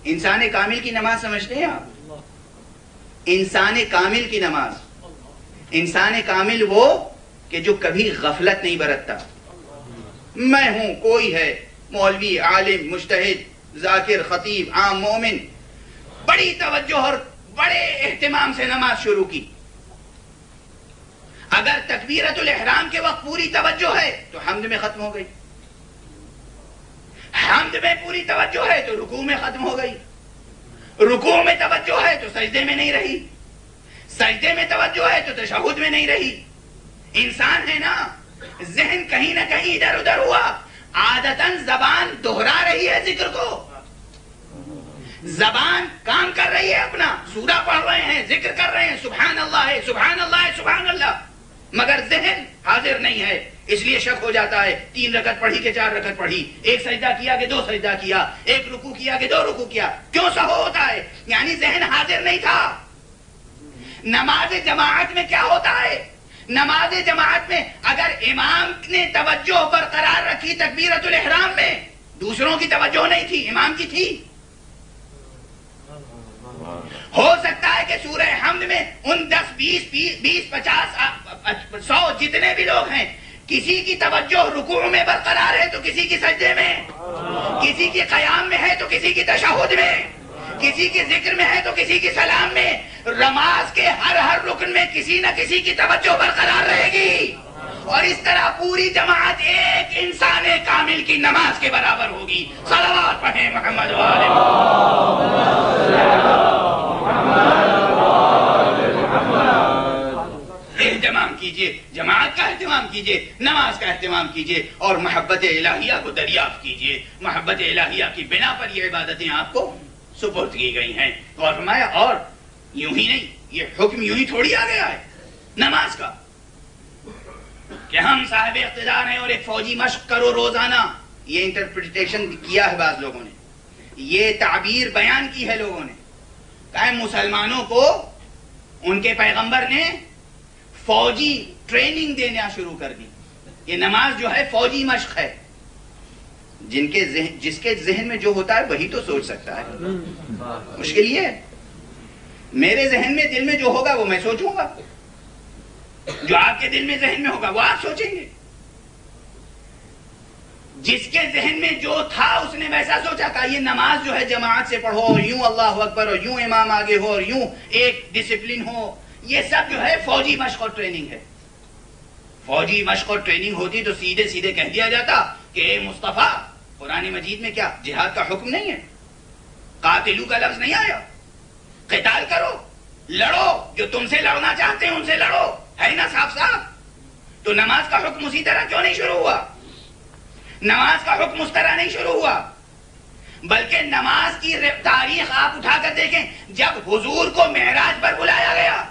انسان کامل کی نماز سمجھتے ہیں آپ؟ انسان کامل کی نماز، انسان کامل وہ کہ جو کبھی غفلت نہیں برتتا. میں ہوں، کوئی ہے مولوی، عالم، مجتہد، ذاکر، خطیب، عام مومن، بڑی توجہ اور بڑے اہتمام سے نماز شروع کی. اگر تکبیرۃ الاحرام کے وقت پوری توجہ ہے تو حمد میں ختم ہو گئی، حمد میں پوری توجہ ہے تو رکوع میں ختم ہو گئی، رکوع میں توجہ ہے تو سجدے میں نہیں رہی، سجدے میں توجہ ہے تو تشہد میں نہیں رہی. انسان ہے نا، ذہن کہیں نہ کہیں ادھر ادھر ہوا، عادتاً زبان دہرا رہی ہے ذکر کو. زبان کام کر رہی ہے اپنا، سورہ پڑھ رہے ہیں، ذکر کر رہے ہیں، سبحان اللہ ہے، سبحان اللہ ہے، سبحان اللہ، مگر ذہن حاضر نہیں ہے، اس لیے شک ہو جاتا ہے 3 رکعت پڑھی کہ 4 رکعت پڑھی، 1 سجدہ کیا کہ 2 سجدہ کیا، 1 رکوع کیا کہ 2 رکوع کیا، کیوں سہو ہوتا ہے؟ یعنی ذہن حاضر نہیں تھا۔ نماز جماعت میں کیا ہوتا ہے؟ نماز جماعت میں اگر امام نے توجہ برقرار رکھی تکبیرۃ الاحرام میں، دوسروں کی توجہ نہیں تھی، امام کی تھی، ہو سکتا ہے کہ سورہ حمد میں ان 10 20 50 100 جتنے بھی لوگ ہیں، کسی کی توجہ رکوع میں برقرار ہے تو کسی کی سجدے میں، کسی کی قیام میں ہے تو کسی کی تشہد میں، کسی کی ذکر میں ہے تو کسی کی سلام میں، نماز کے ہر رکن میں کسی نہ کسی کی توجہ برقرار رہے گی، اور اس طرح پوری جماعت ایک انسان کامل کی نماز کے برابر ہوگی۔ صلوات پڑھیں محمد والے اہتمام کیجئے، جماعت کا اہتمام کیجئے، نماز کا اہتمام کیجئے، اور محبت الہیہ کو دریافت کیجئے۔ محبت الہیہ کی بنا پر یہ عبادتیں آپ کو سپرد کی گئی ہیں۔ اور فرمایا اور یوں ہی نہیں، یہ حکم یوں ہی تھوڑی آ گیا ہے نماز کا کہ ہم صاحب اقتدار ہیں اور ایک فوجی مشق کرو روزانہ۔ یہ انٹرپریٹیشن کیا ہے بعض لوگوں نے، یہ تعبیر بیان کی ہے لوگوں نے، کہا مسلمانوں کو ان کے پیغمبر نے فوجی ٹریننگ دینا شروع کر دی۔ یہ نماز جو ہے فوجی مشق ہے، جس کے ذہن میں جو ہوتا ہے وہی تو سوچ سکتا ہے۔ مشکل یہ ہے، میرے ذہن میں دل میں جو ہوگا وہ میں سوچوں گا، جو آپ کے دل میں ذہن میں ہوگا وہ آپ سوچیں گے۔ جس کے ذہن میں جو تھا اس نے ویسا سوچا، کہ یہ نماز جو ہے جماعت سے پڑھو اور یوں اللہ اکبر اور یوں امام آگے ہو اور یوں ایک ڈسپلن ہو، یہ سب جو ہے فوجی مشق اور ٹریننگ ہے۔ فوجی مشق اور ٹریننگ ہوتی تو سیدھے سیدھے کہہ دیا جاتا کہ اے مصطفیٰ، قرآن مجید میں کیا جہاد کا حکم نہیں ہے، قاتلو کا لفظ نہیں آیا، قتال کرو، لڑو، جو تم سے لڑنا چاہتے ہیں ان سے لڑو، ہے نا صاف صاف؟ تو نماز کا حکم اسی طرح کیوں نہیں شروع ہوا؟ نماز کا حکم اس طرح نہیں شروع ہوا، بلکہ نماز کی تاریخ آپ اٹھا کر دیکھیں، جب حضور کو معراج پر بلایا گیا،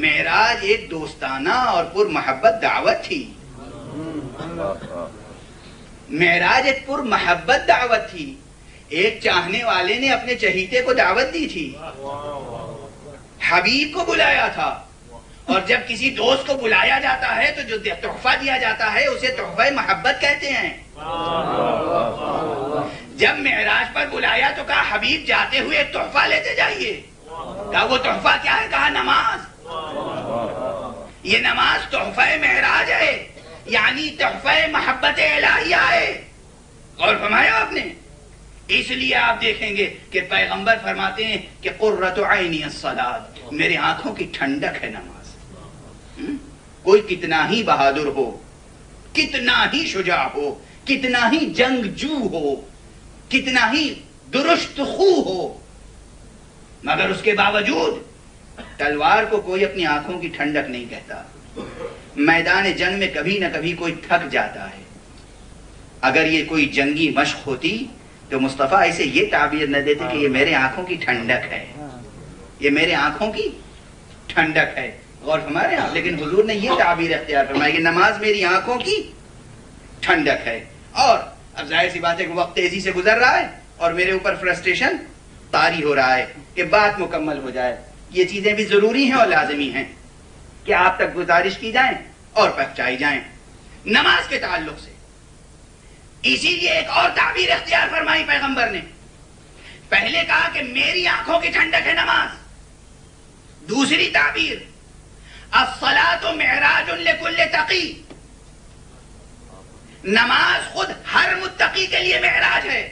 معراج ایک دوستانہ اور پر محبت دعوت تھی، معراج ایک پر محبت دعوت تھی، ایک چاہنے والے نے اپنے چہیتے کو دعوت دی تھی، حبیب کو بلایا تھا، اور جب کسی دوست کو بلایا جاتا ہے تو جو تحفہ دیا جاتا ہے اسے تحفہ محبت کہتے ہیں۔ جب معراج پر بلایا تو کہا حبیب جاتے ہوئے ایک تحفہ لیتے جائیے، کہا وہ تحفہ کیا ہے؟ کہا نماز۔ یہ نماز تحفہ معراج ہے، یعنی تحفہ محبت الہیہ ہے۔ اور فرمایا آپ نے، اس لیے آپ دیکھیں گے کہ پیغمبر فرماتے ہیں کہ قرۃ عینی الصلاۃ، میرے آنکھوں کی ٹھنڈک ہے نماز۔ کوئی کتنا ہی بہادر ہو، کتنا ہی شجاع ہو، کتنا ہی جنگجو ہو، کتنا ہی درست خو ہو، مگر اس کے باوجود تلوار کو کوئی اپنی آنکھوں کی ٹھنڈک نہیں کہتا۔ میدان جنگ میں کبھی نہ کبھی کوئی تھک جاتا ہے۔ اگر یہ کوئی جنگی مشق ہوتی تو مصطفیٰ ایسے یہ تعبیر نہ دیتے کہ یہ میرے آنکھوں کی ٹھنڈک ہے، یہ میرے آنکھوں کی ٹھنڈک ہے۔ اور ہمارے یہاں لیکن حضور نے یہ تعبیر اختیار فرمائی کہ نماز میری آنکھوں کی ٹھنڈک ہے۔ اور اب ظاہر سی بات ہے کہ وقت تیزی سے گزر رہا ہے اور میرے اوپر فرسٹریشن طاری ہو رہا ہے کہ بات مکمل ہو جائے۔ یہ چیزیں بھی ضروری ہیں اور لازمی ہیں کہ آپ تک گزارش کی جائیں اور پہنچائی جائیں نماز کے تعلق سے۔ اسی لیے ایک اور تعبیر اختیار فرمائی پیغمبر نے، پہلے کہا کہ میری آنکھوں کی ٹھنڈک ہے نماز، دوسری تعبیر الصلاۃ معراج لکل تقی، نماز خود ہر متقی کے لیے معراج ہے۔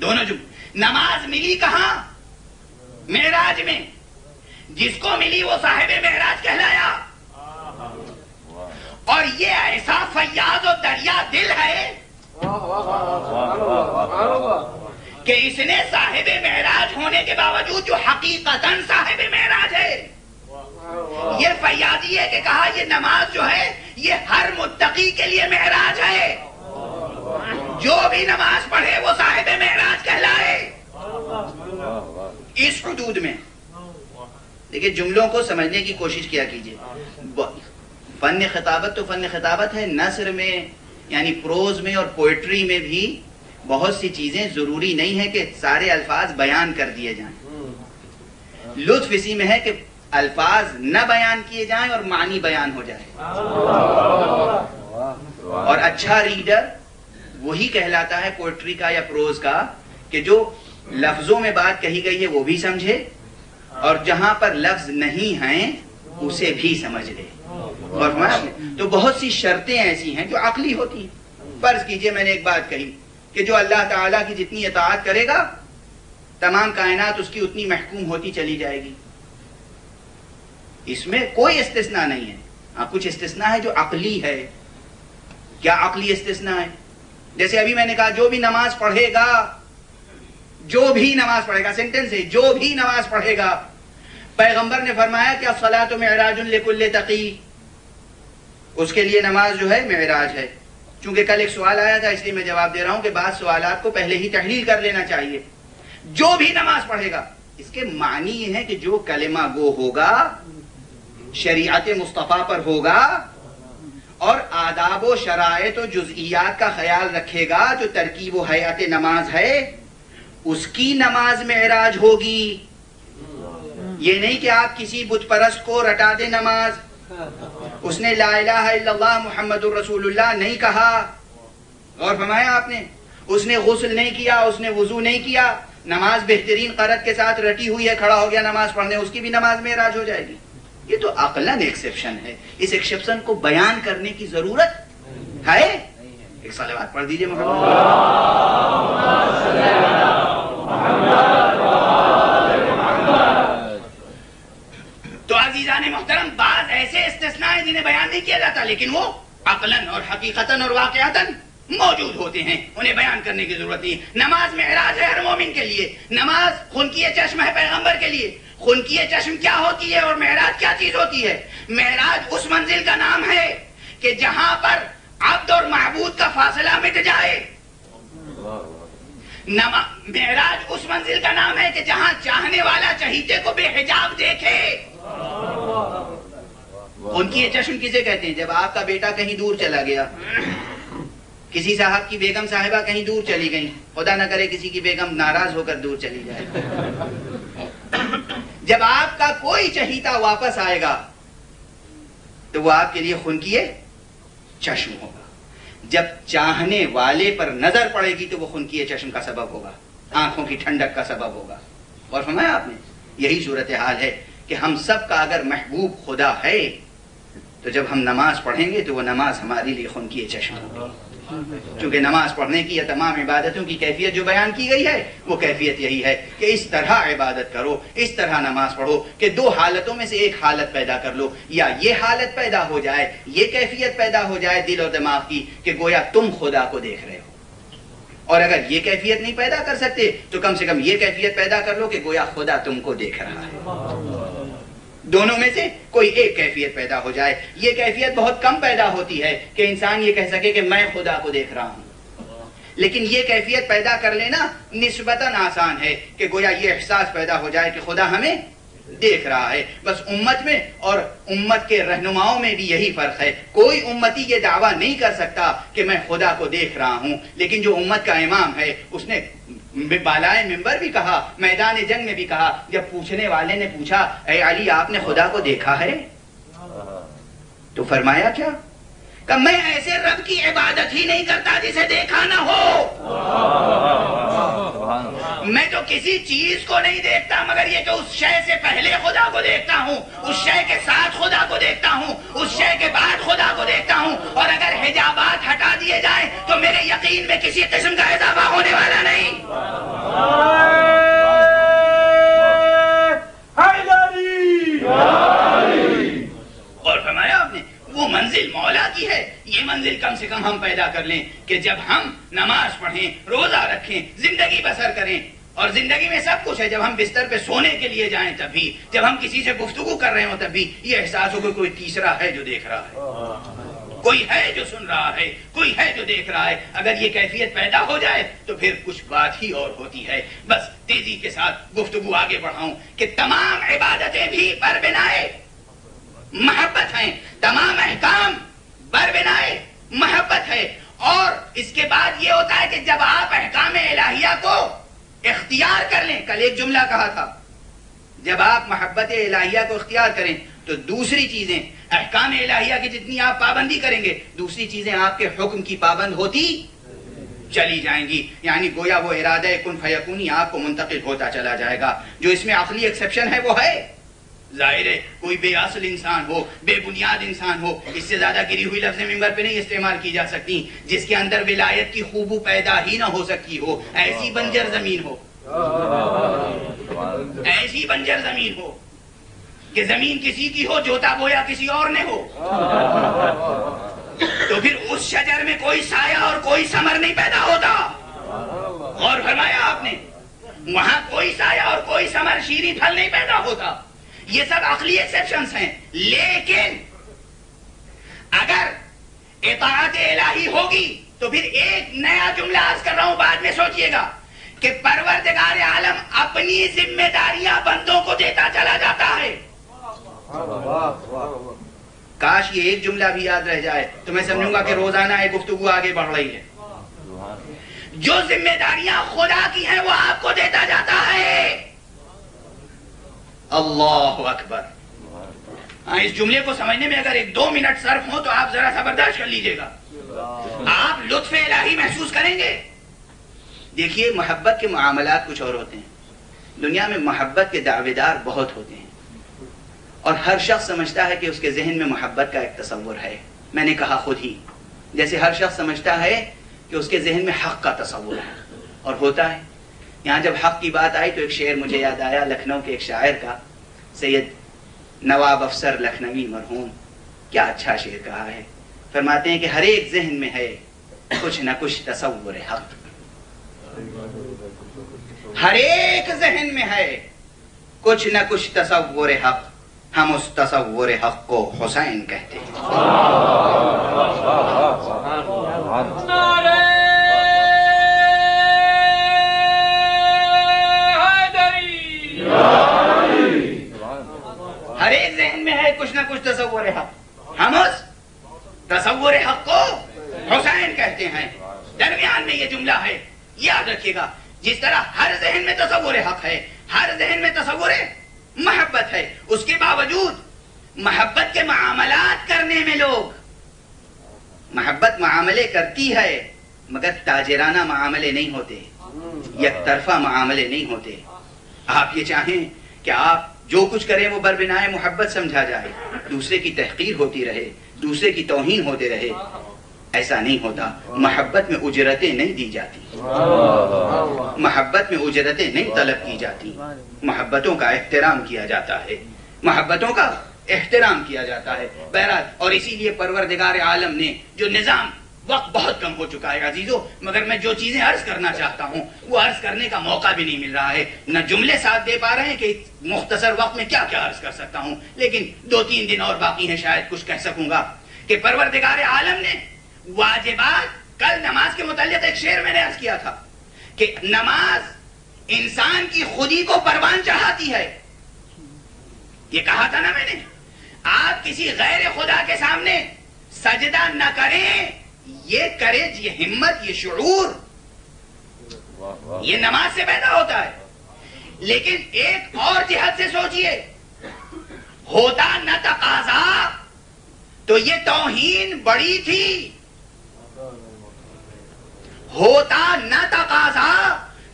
دونوں نماز ملی کہاں؟ معراج میں، جس کو ملی وہ صاحب معراج کہلایا۔ اور یہ ایسا فیاض و دریا دل ہے کہ اس نے صاحب معراج ہونے کے باوجود جو حقیقتاً صاحب معراج ہے، یہ فیاضی ہے کہ کہا یہ نماز جو ہے یہ ہر متقی کے لیے معراج ہے۔ جو بھی نماز پڑھے وہ صاحب معراج کہلائے، اس حدود میں۔ دیکھیں جملوں کو سمجھنے کی کوشش کیا کیجئے۔ فن خطابت تو فن خطابت ہے، نثر میں یعنی پروز میں اور پوئٹری میں بھی بہت سی چیزیں ضروری نہیں ہے کہ سارے الفاظ بیان کر دیے جائیں۔ لطف اسی میں ہے کہ الفاظ نہ بیان کیے جائیں اور معنی بیان ہو جائے۔ اور اچھا ریڈر وہی کہلاتا ہے پوئٹری کا یا پروز کا کہ جو لفظوں میں بات کہی گئی ہے وہ بھی سمجھے اور جہاں پر لفظ نہیں ہیں اسے بھی سمجھ لے۔ اور تو بہت سی شرطیں ایسی ہیں جو عقلی ہوتی ہیں۔ فرض کیجئے میں نے ایک بات کہی کہ جو اللہ تعالیٰ کی جتنی اطاعت کرے گا تمام کائنات اس کی اتنی محکوم ہوتی چلی جائے گی، اس میں کوئی استثناء نہیں ہے۔ ہاں کچھ استثناء ہے جو عقلی ہے۔ کیا عقلی استثناء ہے؟ جیسے ابھی میں نے کہا جو بھی نماز پڑھے گا، جو بھی نماز پڑھے گا، سینٹنس ہے جو بھی نماز پڑھے گا۔ پیغمبر نے فرمایا کہ الصلاۃ معراج لکل تقی، اس کے لیے نماز جو ہے معراج ہے۔ چونکہ کل ایک سوال آیا تھا اس لیے میں جواب دے رہا ہوں کہ بعض سوالات کو پہلے ہی تحلیل کر لینا چاہیے۔ جو بھی نماز پڑھے گا، اس کے معنی یہ ہے کہ جو کلمہ گو ہوگا، شریعت مصطفیٰ پر ہوگا اور آداب و شرائط و جزئیات کا خیال رکھے گا، جو ترکیب و حیات نماز ہے اس کی نماز معراج ہوگی۔ یہ نہیں کہ آپ کسی بت پرست کو رٹا دیں نماز، اس نے لا الہ الا اللہ محمد الرسول اللہ نہیں کہا، غور فرمایا آپ نے، اس نے غسل نہیں کیا، اس نے وضو نہیں کیا، نماز بہترین قرت کے ساتھ رٹی ہوئی ہے، کھڑا ہو گیا نماز پڑھنے، اس کی بھی نماز معراج ہو جائے گی۔ یہ تو عقلاً ایکسیپشن ہے، اس ایکسیپشن کو بیان کرنے کی ضرورت ہے؟ ایک صلوات پڑھ دیجئے محمد۔ تو عزیزان محترم بعض ایسے استثناء ہیں جنہیں بیان نہیں کیا جاتا لیکن وہ عقلاً اور حقیقتاً اور واقعتاً موجود ہوتے ہیں، انہیں بیان کرنے کی ضرورت نہیں۔ نماز معراج ہے ہر مومن کے لیے، نماز خنکی چشم ہے پیغمبر کے لیے۔ خنکی چشم کیا ہوتی ہے اور معراج کیا چیز ہوتی ہے؟ معراج اس منزل کا نام ہے کہ جہاں پر عبد اور معبود کا فاصلہ مٹ جائے۔ معراج اس منزل کا نام ہے کہ جہاں چاہنے والا چہیتے کو بے حجاب دیکھے۔ خنکی چشم کسے کہتے ہیں؟ جب آپ کا بیٹا کہیں دور چلا گیا، کسی صاحب کی بیگم صاحبہ کہیں دور چلی گئی، خدا نہ کرے کسی کی بیگم ناراض ہو کر دور چلی جائے، جب آپ کا کوئی چہیتا واپس آئے گا تو وہ آپ کے لیے خنکی چشم ہوگا۔ جب چاہنے والے پر نظر پڑے گی تو وہ خنکی چشم کا سبب ہوگا، آنکھوں کی ٹھنڈک کا سبب ہوگا۔ اور فرمایا آپ نے یہی صورتحال ہے کہ ہم سب کا اگر محبوب خدا ہے تو جب ہم نماز پڑھیں گے تو وہ نماز ہمارے لیے خنکی چشم ہوگی۔ چونکہ نماز پڑھنے کی یا تمام عبادتوں کی کیفیت جو بیان کی گئی ہے وہ کیفیت یہی ہے کہ اس طرح عبادت کرو، اس طرح نماز پڑھو کہ دو حالتوں میں سے ایک حالت پیدا کر لو، یا یہ حالت پیدا ہو جائے، یہ کیفیت پیدا ہو جائے دل اور دماغ کی کہ گویا تم خدا کو دیکھ رہے ہو، اور اگر یہ کیفیت نہیں پیدا کر سکتے تو کم سے کم یہ کیفیت پیدا کر لو کہ گویا خدا تم کو دیکھ رہا ہے۔ دونوں میں سے کوئی ایک کیفیت پیدا ہو جائے۔ یہ کیفیت بہت کم پیدا ہوتی ہے کہ انسان یہ کہہ سکے کہ میں خدا کو دیکھ رہا ہوں، لیکن یہ کیفیت پیدا کر لینا نسبتاً آسان ہے کہ گویا یہ احساس پیدا ہو جائے کہ خدا ہمیں دیکھ رہا ہے۔ بس امت میں اور امت کے رہنماؤں میں بھی یہی فرق ہے۔ کوئی امتی یہ دعویٰ نہیں کر سکتا کہ میں خدا کو دیکھ رہا ہوں، لیکن جو امت کا امام ہے اس نے بالائے منبر بھی کہا، میدان جنگ میں بھی کہا، جب پوچھنے والے نے پوچھا اے علی آپ نے خدا کو دیکھا ہے تو فرمایا کیا؟ کہ میں ایسے رب کی عبادت ہی نہیں کرتا جسے دیکھا نہ ہو۔ میں تو کسی چیز کو نہیں دیکھتا مگر یہ کہ اس شے سے پہلے خدا کو دیکھتا ہوں، اس شے کے ساتھ خدا کو دیکھتا ہوں، اس شے کے بعد خدا کو دیکھتا ہوں، اور اگر حجابات ہٹا دیے جائیں تو میرے یقین میں کسی قسم کا اضافہ ہونے والا نہیں۔ اور فرمایا آپ نے وہ منزل مولا کی ہے، یہ منزل کم سے کم ہم پیدا کر لیں کہ جب ہم نماز پڑھیں، روزہ رکھیں، زندگی بسر کریں، اور زندگی میں سب کچھ ہے، جب ہم بستر پہ سونے کے لیے جائیں تب بھی، جب ہم کسی سے گفتگو کر رہے ہوں تب بھی یہ احساس ہو کہ کوئی تیسرا ہے جو دیکھ رہا ہے، کوئی ہے جو سن رہا ہے، کوئی ہے جو دیکھ رہا ہے. اگر یہ کیفیت پیدا ہو جائے تو پھر کچھ بات ہی اور ہوتی ہے. بس تیزی کے ساتھ گفتگو آگے بڑھاؤں کہ تمام عبادتیں بھی بر بنائے محبت ہیں، تمام احکام بر بنائے محبت ہے. اور اس کے بعد یہ ہوتا ہے کہ جب آپ احکام الہیہ کو اختیار کر لیں، کل ایک جملہ کہا تھا، جب آپ محبت الہیہ کو اختیار کریں تو دوسری چیزیں احکام الہیہ کی جتنی آپ پابندی کریں گے، دوسری چیزیں آپ کے حکم کی پابند ہوتی چلی جائیں گی. یعنی گویا وہ ارادہ کن فیکونی آپ کو منتقل ہوتا چلا جائے گا. جو اس میں عقلی ایکسیپشن ہے وہ ہے ظاہر ہے کوئی بے اصل انسان ہو، بے بنیاد انسان ہو، اس سے زیادہ گری ہوئی لفظ ممبر پہ نہیں استعمال کی جا سکتی، جس کے اندر ولایت کی خوبو پیدا ہی نہ ہو سکتی ہو، ایسی بنجر زمین ہو، ایسی بنجر زمین ہو کہ زمین کسی کی ہو، جوتا بویا کسی اور نے ہو، تو پھر اس شجر میں کوئی سایہ اور کوئی ثمر نہیں پیدا ہوتا. اور فرمایا آپ نے وہاں کوئی سایہ اور کوئی ثمر شیریں پھل نہیں پیدا ہوتا. یہ سب عقلی ایکسیپشنز ہیں. لیکن اگر اطاعت الہی ہوگی تو پھر ایک نیا جملہ عرض کر رہا ہوں، بعد میں سوچئے گا کہ پروردگار عالم اپنی ذمہ داریاں بندوں کو دیتا چلا جاتا ہے. کاش یہ ایک جملہ بھی یاد رہ جائے تو میں سمجھوں گا کہ روزانہ ایک گفتگو آگے بڑھ رہی ہے. جو ذمہ داریاں خدا کی ہیں وہ آپ کو دیتا جاتا ہے. اللہ اکبر. اس جملے کو سمجھنے میں اگر 1-2 منٹ صرف ہو تو آپ ذرا سا برداشت کر لیجئے گا، آپ لطف الہی محسوس کریں گے. دیکھیے محبت کے معاملات کچھ اور ہوتے ہیں. دنیا میں محبت کے دعوے دار بہت ہوتے ہیں اور ہر شخص سمجھتا ہے کہ اس کے ذہن میں محبت کا ایک تصور ہے. میں نے کہا خود ہی جیسے ہر شخص سمجھتا ہے کہ اس کے ذہن میں حق کا تصور ہے، اور ہوتا ہے. یہاں جب حق کی بات آئی تو ایک شعر مجھے یاد آیا لکھنؤ کے ایک شاعر کا، سید نواب افسر لکھنوی مرحوم. کیا اچھا شعر کہا ہے. فرماتے ہیں کہ ہر ایک ذہن میں ہے کچھ نہ کچھ تصور حق، ہر ایک ذہن میں ہے کچھ نہ کچھ تصور حق. ہم اس تصور حق کو حسین کہتے ہیں. ہر ایک ذہن میں ہے کچھ نہ کچھ تصور حق، ہم اس تصور حق کو حسین کہتے ہیں. درمیان میں یہ جملہ ہے، یاد رکھیے گا. جس طرح ہر ذہن میں تصور حق ہے، ہر ذہن میں تصور محبت ہے، اس کے باوجود محبت کے معاملات کرنے میں لوگ، محبت معاملے کرتی ہے مگر تاجرانہ معاملے نہیں ہوتے، یک طرفہ معاملے نہیں ہوتے. آپ یہ چاہیں کہ آپ جو کچھ کریں وہ بربنائے محبت سمجھا جائے، دوسرے کی تحقیر ہوتی رہے، دوسرے کی توہین ہوتے رہے، ایسا نہیں ہوتا. محبت میں اجرتیں نہیں دی جاتی، محبت میں اجرتیں نہیں طلب کی جاتی، محبتوں کا احترام کیا جاتا ہے، محبتوں کا احترام کیا جاتا ہے. بہرحال اور اسی لیے پروردگار عالم نے جو نظام، وقت بہت کم ہو چکا ہے عزیزو، مگر میں جو چیزیں عرض کرنا چاہتا ہوں وہ عرض کرنے کا موقع بھی نہیں مل رہا ہے، نہ جملے ساتھ دے پا رہے ہیں کہ مختصر وقت میں کیا کیا عرض کر سکتا ہوں. لیکن 2-3 دن اور باقی ہیں، شاید کچھ کہہ سکوں گا کہ پروردگار عالم نے واجبات، کل نماز کے متعلق ایک شعر میں نے عرض کیا تھا کہ نماز انسان کی خودی کو پروان چڑھاتی ہے. یہ کہا تھا نا میں نے، آپ کسی غیر خدا کے سامنے سجدہ نہ کریں، یہ کرے، یہ ہمت، یہ شعور، یہ نماز سے پیدا ہوتا ہے. لیکن ایک اور جہت سے سوچئے، ہوتا نہ تقاضا تو یہ توہین بڑی تھی، ہوتا نہ تقاضا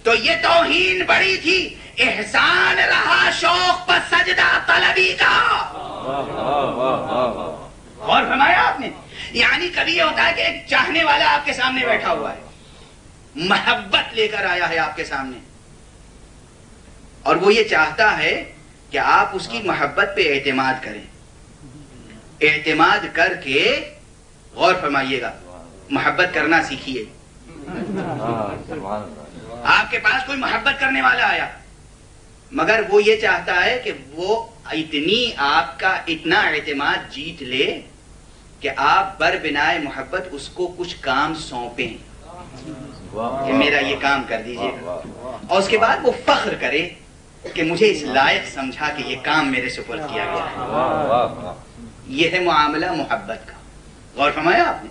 تو یہ توہین بڑی تھی، احسان رہا شوق پر سجدہ طلبی کا. اور فرمایا آپ نے، یعنی کبھی یہ ہوتا ہے کہ ایک چاہنے والا آپ کے سامنے بیٹھا ہوا ہے، محبت لے کر آیا ہے آپ کے سامنے، اور وہ یہ چاہتا ہے کہ آپ اس کی محبت پہ اعتماد کریں. اعتماد کر کے غور فرمائیے گا، محبت کرنا سیکھیے. آپ کے پاس کوئی محبت کرنے والا آیا، مگر وہ یہ چاہتا ہے کہ وہ اتنی آپ کا اتنا اعتماد جیت لے کہ آپ بر بنائے محبت اس کو کچھ کام سونپیں کہ میرا یہ کام کر دیجیے گا، اور اس کے بعد وہ فخر کرے کہ مجھے اس لائق سمجھا کہ یہ کام میرے سپرد کیا گیا ہے۔ یہ ہے معاملہ محبت کا۔ غور فرمایا آپ نے؟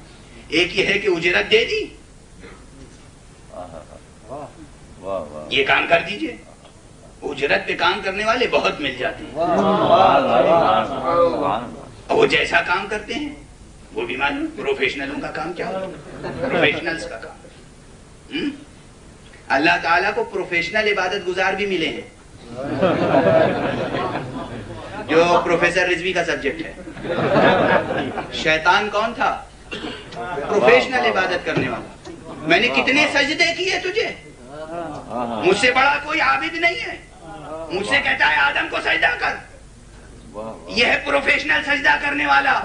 ایک یہ ہے کہ اجرت دے دی، یہ کام کر دیجئے، اجرت پہ کام کرنے والے بہت مل جاتے ہیں، اور وہ جیسا کام کرتے ہیں وہ بھی معلوم۔ پروفیشنلوں کا کام کیا ہوتا ہے؟ پروفیشنلز کا کام۔ اللہ تعالیٰ کو پروفیشنل عبادت گزار بھی ملے ہیں، جو پروفیسر رضوی کا سبجیکٹ ہے۔ شیطان کون تھا؟ پروفیشنل عبادت کرنے والا۔ میں نے کتنے سجدے کیے تجھے، مجھ سے بڑا کوئی عابد نہیں ہے، مجھ سے کہتا ہے آدم کو سجدہ کر، یہ ہے پروفیشنل سجدہ کرنے والا،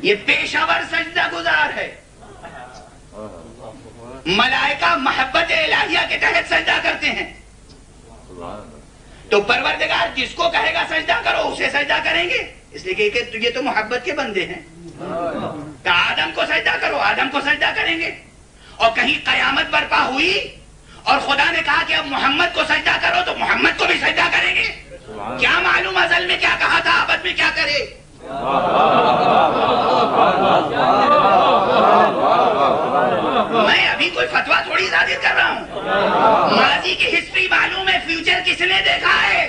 یہ پیشہ ور سجدہ گزار ہے۔ ملائکہ محبت الہیہ کے تحت سجدہ کرتے ہیں، تو پروردگار جس کو کہے گا سجدہ کرو اسے سجدہ کریں گے، اس لیے کہ یہ تو محبت کے بندے ہیں۔ کہ آدم کو سجدہ کرو، آدم کو سجدہ کریں گے۔ اور کہیں قیامت برپا ہوئی اور خدا نے کہا کہ اب محمد کو سجدہ کرو تو محمد کو بھی سجدہ کریں گے۔ کیا معلوم ازل میں کیا کہا تھا، ابد میں کیا کرے۔ میں ابھی کوئی فتویٰ تھوڑی صادر کر رہا ہوں، ماضی کی ہسٹری معلوم ہے، فیوچر کس نے دیکھا ہے۔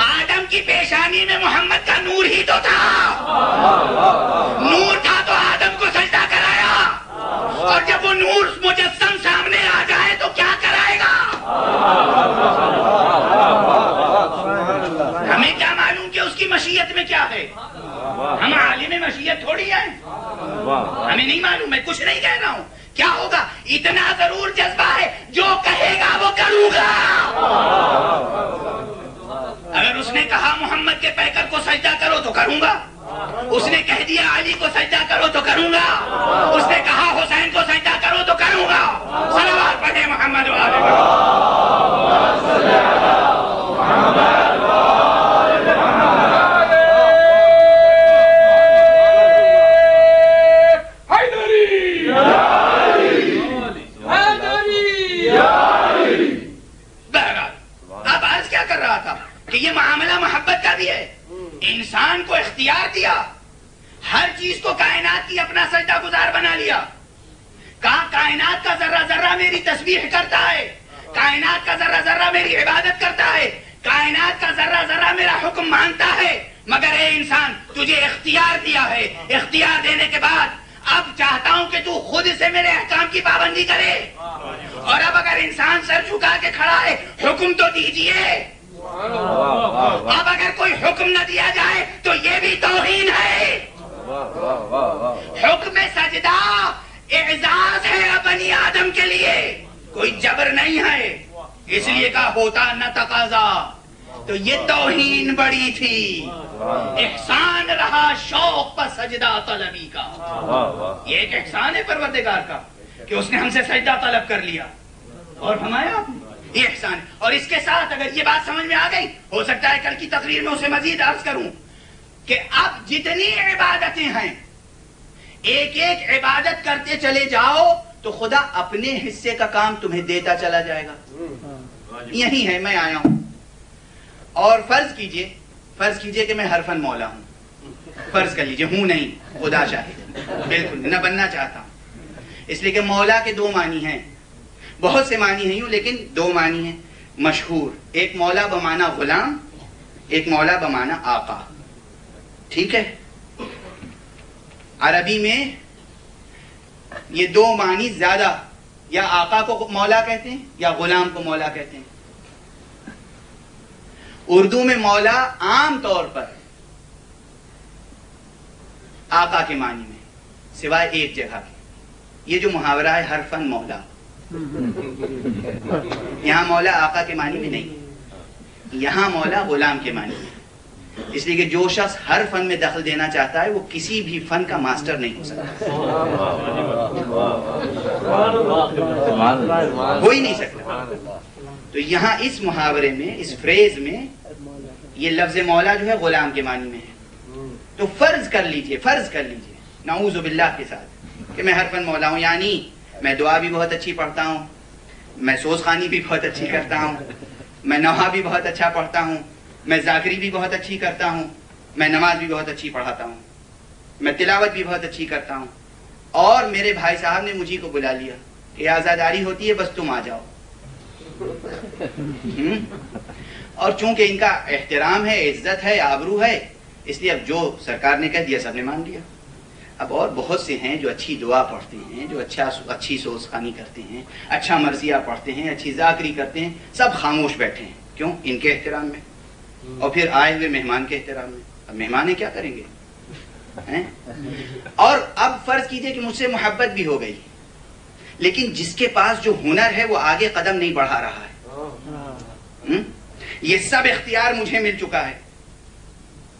آدم کی پیشانی میں محمد کا نور ہی تو تھا، نور تھا تو آدم کو سجدہ کرایا، اور جب وہ نور مجسم سامنے آ جائے تو کیا کرائے گا۔ ہمیں کیا معلوم کہ اس کی مشیت میں کیا ہے، ہم عالم مشیت تھوڑی ہیں، ہمیں نہیں معلوم، میں کچھ نہیں کہہ رہا ہوں۔ کیا ہوگا اتنا ضرور جذبہ ہے، جو کہے گا وہ کروں گا۔ اگر اس نے کہا محمد کے پیکر کو سجدہ کرو تو کروں گا، اس نے کہہ دیا علی کو سجدہ کرو تو کروں گا، اس نے کہا حسین کو سجدہ کرو تو کروں گا۔ صلوات پڑھیں محمد وآلہ کہ یہ معاملہ محبت کا بھی ہے۔ انسان کو اختیار دیا، ہر چیز کو کائنات کی اپنا سجدہ گزار بنا لیا۔ کہا کائنات کا ذرہ ذرہ میری تسبیح کرتا ہے، کائنات کا ذرہ ذرہ میری عبادت کرتا ہے، کائنات کا ذرہ ذرہ میرا حکم مانتا ہے، مگر اے انسان تجھے اختیار دیا ہے۔ اختیار دینے کے بعد اب چاہتا ہوں کہ تو خود سے میرے احکام کی پابندی کرے، اور اب اگر انسان سر جھکا کے کھڑا ہے حکم تو دیجئے، اب اگر کوئی حکم نہ دیا جائے تو یہ بھی توہین ہے۔ حکم سجدہ اعزاز ہے بنی آدم کے لیے، کوئی جبر نہیں ہے، اس لیے کہا ہوتا نہ تقاضا، تو یہ توہین بڑی تھی۔ احسان رہا شوق پر سجدہ طلبی کا، یہ ایک احسان ہے پروردگار کا کہ اس نے ہم سے سجدہ طلب کر لیا، اور ہمارا آپ نے یہ احسان ہے۔ اور اس کے ساتھ اگر یہ بات سمجھ میں آ گئی، ہو سکتا ہے کل کی تقریر میں اسے مزید عرض کروں کہ اب جتنی عبادتیں ہیں ایک ایک عبادت کرتے چلے جاؤ تو خدا اپنے حصے کا کام تمہیں دیتا چلا جائے گا۔ یہی ہے میں آیا ہوں، اور فرض کیجئے کہ میں حرفاً مولا ہوں، فرض کر لیجئے، ہوں نہیں، خدا شاہد، بالکل نہ بننا چاہتا ہوں، اس لیے کہ مولا کے دو معنی ہیں، بہت سے معنی ہیں یوں، لیکن دو معنی ہیں مشہور، ایک مولا بمعنی غلام، ایک مولا بمعنی آقا، ٹھیک ہے۔ عربی میں یہ دو معنی زیادہ، یا آقا کو مولا کہتے ہیں یا غلام کو مولا کہتے ہیں۔ اردو میں مولا عام طور پر آقا کے معنی میں، سوائے ایک جگہ کے، یہ جو محاورہ ہے حرفاً مولا، یہاں مولا آقا کے معنی میں نہیں، یہاں مولا غلام کے معنی میں، اس لیے کہ جو شخص ہر فن میں دخل دینا چاہتا ہے وہ کسی بھی فن کا ماسٹر نہیں ہو سکتا، ہو ہی نہیں سکتا۔ تو یہاں اس محاورے میں، اس فریز میں یہ لفظ مولا جو ہے غلام کے معنی میں ہے. تو فرض کر لیجئے نعوذ باللہ کے ساتھ کہ میں ہر فن مولا ہوں، یعنی میں دعا بھی بہت اچھی پڑھتا ہوں، میں سوز خوانی بھی بہت اچھی کرتا ہوں، میں نوحہ بھی بہت اچھا پڑھتا ہوں، میں ذاکری بھی بہت اچھی کرتا ہوں، میں نماز بھی بہت اچھی پڑھاتا ہوں، میں تلاوت بھی بہت اچھی کرتا ہوں، اور میرے بھائی صاحب نے مجھے کو بلا لیا کہ آزاداری ہوتی ہے بس تم آ جاؤ. اور چونکہ ان کا احترام ہے، عزت ہے، آبرو ہے، اس لیے اب جو سرکار نے کہہ دیا سب نے مان لیا. اب اور بہت سے ہیں جو اچھی دعا پڑھتے ہیں، جو اچھی سوز خوانی کرتے ہیں، اچھا مرثیہ پڑھتے ہیں، اچھی ذاکری کرتے ہیں، سب خاموش بیٹھے ہیں. کیوں؟ ان کے احترام میں، اور پھر آئے ہوئے مہمان کے احترام میں. اب مہمانیں کیا کریں گے؟ اور اب فرض کیجئے کہ مجھ سے محبت بھی ہو گئی، لیکن جس کے پاس جو ہنر ہے وہ آگے قدم نہیں بڑھا رہا ہے. یہ سب اختیار مجھے مل چکا ہے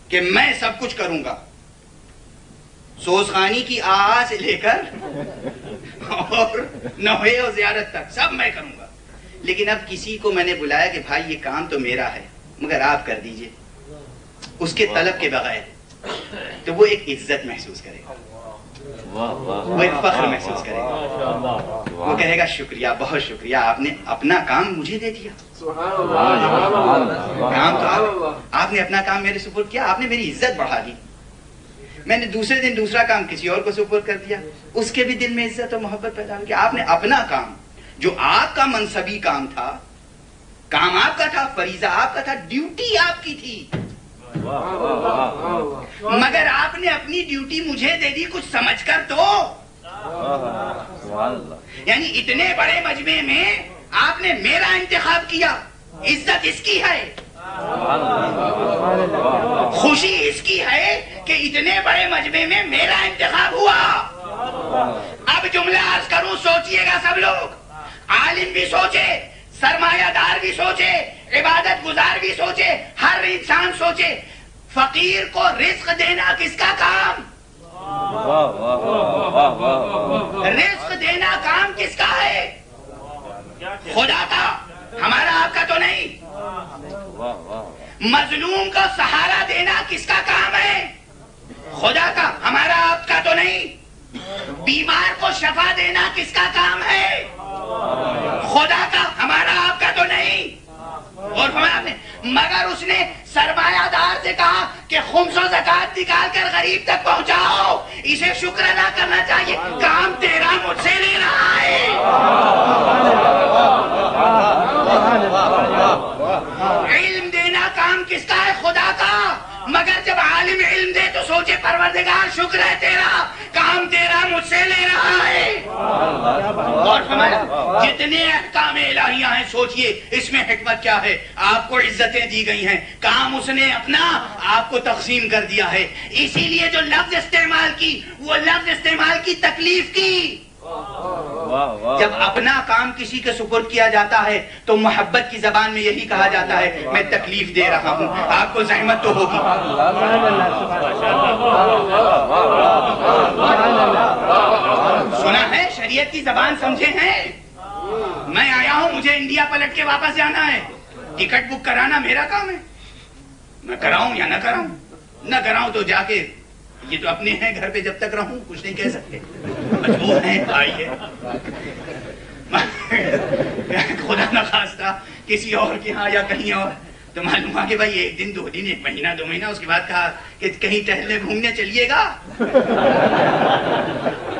کہ میں سب کچھ کروں گا، سوزخانی کی آ سے لے کر اور نوحے اور زیارت تک سب میں کروں گا. لیکن اب کسی کو میں نے بلایا کہ بھائی یہ کام تو میرا ہے مگر آپ کر دیجئے، اس کے طلب کے بغیر، تو وہ ایک عزت محسوس کرے گا، وہ ایک فخر محسوس کرے گا، وہ کہے گا شکریہ، بہت شکریہ، آپ نے اپنا کام مجھے دے دیا. کام تو آپ نے اپنا کام میرے سپرد کیا، آپ نے میری عزت بڑھا دی. میں نے دوسرے دن دوسرا کام کسی اور کو سپرد کر دیا، اس کے بھی دل میں عزت اور محبت پیدا ہو گیا. آپ نے اپنا کام جو آپ کا منصبی کام تھا، کام آپ کا تھا، فریضہ آپ کا تھا، ڈیوٹی آپ کی تھی، مگر آپ نے اپنی ڈیوٹی مجھے دے دی کچھ سمجھ کر. تو یعنی اتنے بڑے مجمع میں آپ نے میرا انتخاب کیا، عزت اس کی ہے، خوشی اس کی ہے کہ اتنے بڑے مجمع میں میرا انتخاب ہوا. اب جملہ عرض کروں، سوچئے گا سب لوگ، عالم بھی سوچے، سرمایہ دار بھی سوچے، عبادت گزار بھی سوچے، ہر انسان سوچے، فقیر کو رزق دینا کس کا کام؟ رزق دینا کام کس کا ہے؟ خدا کا، ہمارا آپ کا تو نہیں. مظلوم کو سہارا دینا کس کا کام ہے؟ خدا کا، ہمارا آپ کا تو نہیں. بیمار کو شفا دینا کس کا کام ہے؟ خدا کا، ہمارا آپ کا تو نہیں. اور فرمایا نے، مگر اس نے سرمایہ دار سے کہا کہ خمس و زکات نکال کر غریب تک پہنچاؤ، اسے شکر ادا کرنا چاہیے، کام تیرا مجھ سے لے رہا ہے. علم دینا کام کس کا ہے؟ خدا کا، مگر جب عالم علم دے تو سوچے پروردگار شکر ہے تیرا، کام تیرا مجھ سے لے رہا ہے. اور فرمایا جتنے احکام الہیہ ہیں سوچئے اس میں حکمت کیا ہے. آپ کو عزتیں دی گئی ہیں، کام اس نے اپنا آپ کو تقسیم کر دیا ہے. اسی لیے جو لفظ استعمال کی وہ لفظ استعمال کی تکلیف کی. جب اپنا کام کسی کے سپرد کیا جاتا ہے تو محبت کی زبان میں یہی کہا جاتا ہے میں تکلیف دے رہا ہوں، آپ کو زحمت تو ہوگی. سنا ہے، شریعت کی زبان سمجھے ہیں. میں آیا ہوں، مجھے انڈیا پلٹ کے واپس جانا ہے، ٹکٹ بک کرانا میرا کام ہے. میں کراؤں یا نہ کراؤں، نہ کراؤں تو جا کے، یہ تو اپنے ہیں گھر پہ جب تک رہوں کچھ نہیں کہہ سکتے، مجبور ہیں بھائی ہے. خدا نخواستہ کسی اور کے ہاں یا کہیں اور تو معلوم ہوا کہ بھائی ایک دن، 2 دن، 1 مہینہ، 2 مہینہ، اس کے بعد کہا کہ کہیں ٹہلنے گھومنے چلیے گا.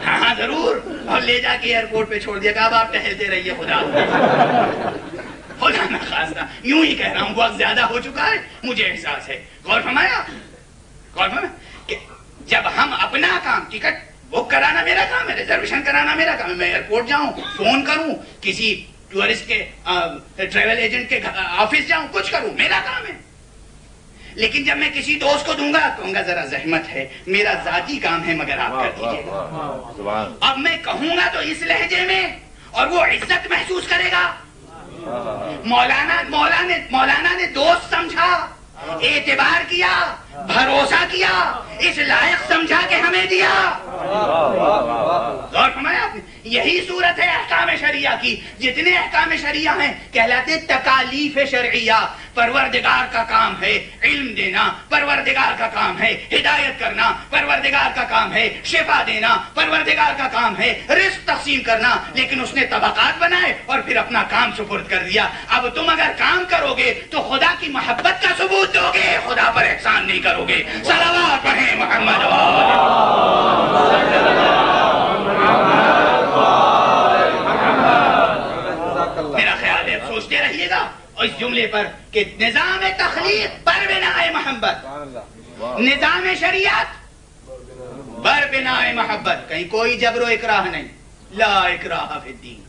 ہاں ضرور، اور لے جا کے ایئرپورٹ پہ چھوڑ دیا کہ اب آپ ٹہلتے رہیے. خدا نخواستہ یوں ہی کہہ رہا ہوں، وقت زیادہ ہو چکا ہے، مجھے احساس ہے. غور فرمایا کہ جب ہم اپنا کام، ٹکٹ بک کرانا میرا کام ہے، ریزرویشن کرانا میرا کام ہے، میں ایئرپورٹ جاؤں، فون کروں، کسی ٹورسٹ کے ٹریول ایجنٹ کے آفس جاؤں، کچھ کروں، میرا کام ہے. لیکن جب میں کسی دوست کو دوں گا کہوں گا ذرا زحمت ہے، میرا ذاتی کام ہے مگر آپ کر دیجیے گا. اب میں کہوں گا تو اس لہجے میں، اور وہ عزت محسوس کرے گا. مولانا نے دوست سمجھا، اعتبار کیا، بھروسہ کیا، اس لائق سمجھا کہ ہمیں دیا. غور فرمایا آپ نے. یہی صورت ہے احکام شریعہ کی. جتنے احکام شریعہ ہیں کہلاتے ہیں تکالیف شرعیہ. پروردگار کا کام ہے علم دینا، پروردگار کا کام ہے ہدایت کرنا، پروردگار کا کام ہے شفا دینا، پروردگار کا کام ہے رزق تقسیم کرنا. لیکن اس نے طبقات بنائے اور پھر اپنا کام سپرد کر دیا. اب تم اگر کام کرو گے تو خدا کی محبت کا ثبوت دو گے، خدا پر احسان نہیں کرو گے. صلوات پڑھیں محمد. میرا خیال ہے سوچتے رہیے گا اس جملے پر کہ نظام تخلیق بر بنائے محبت، نظام شریعت بر بنائے محبت. کہیں کوئی جبر و اکراہ نہیں، لا اکراہ فی الدین.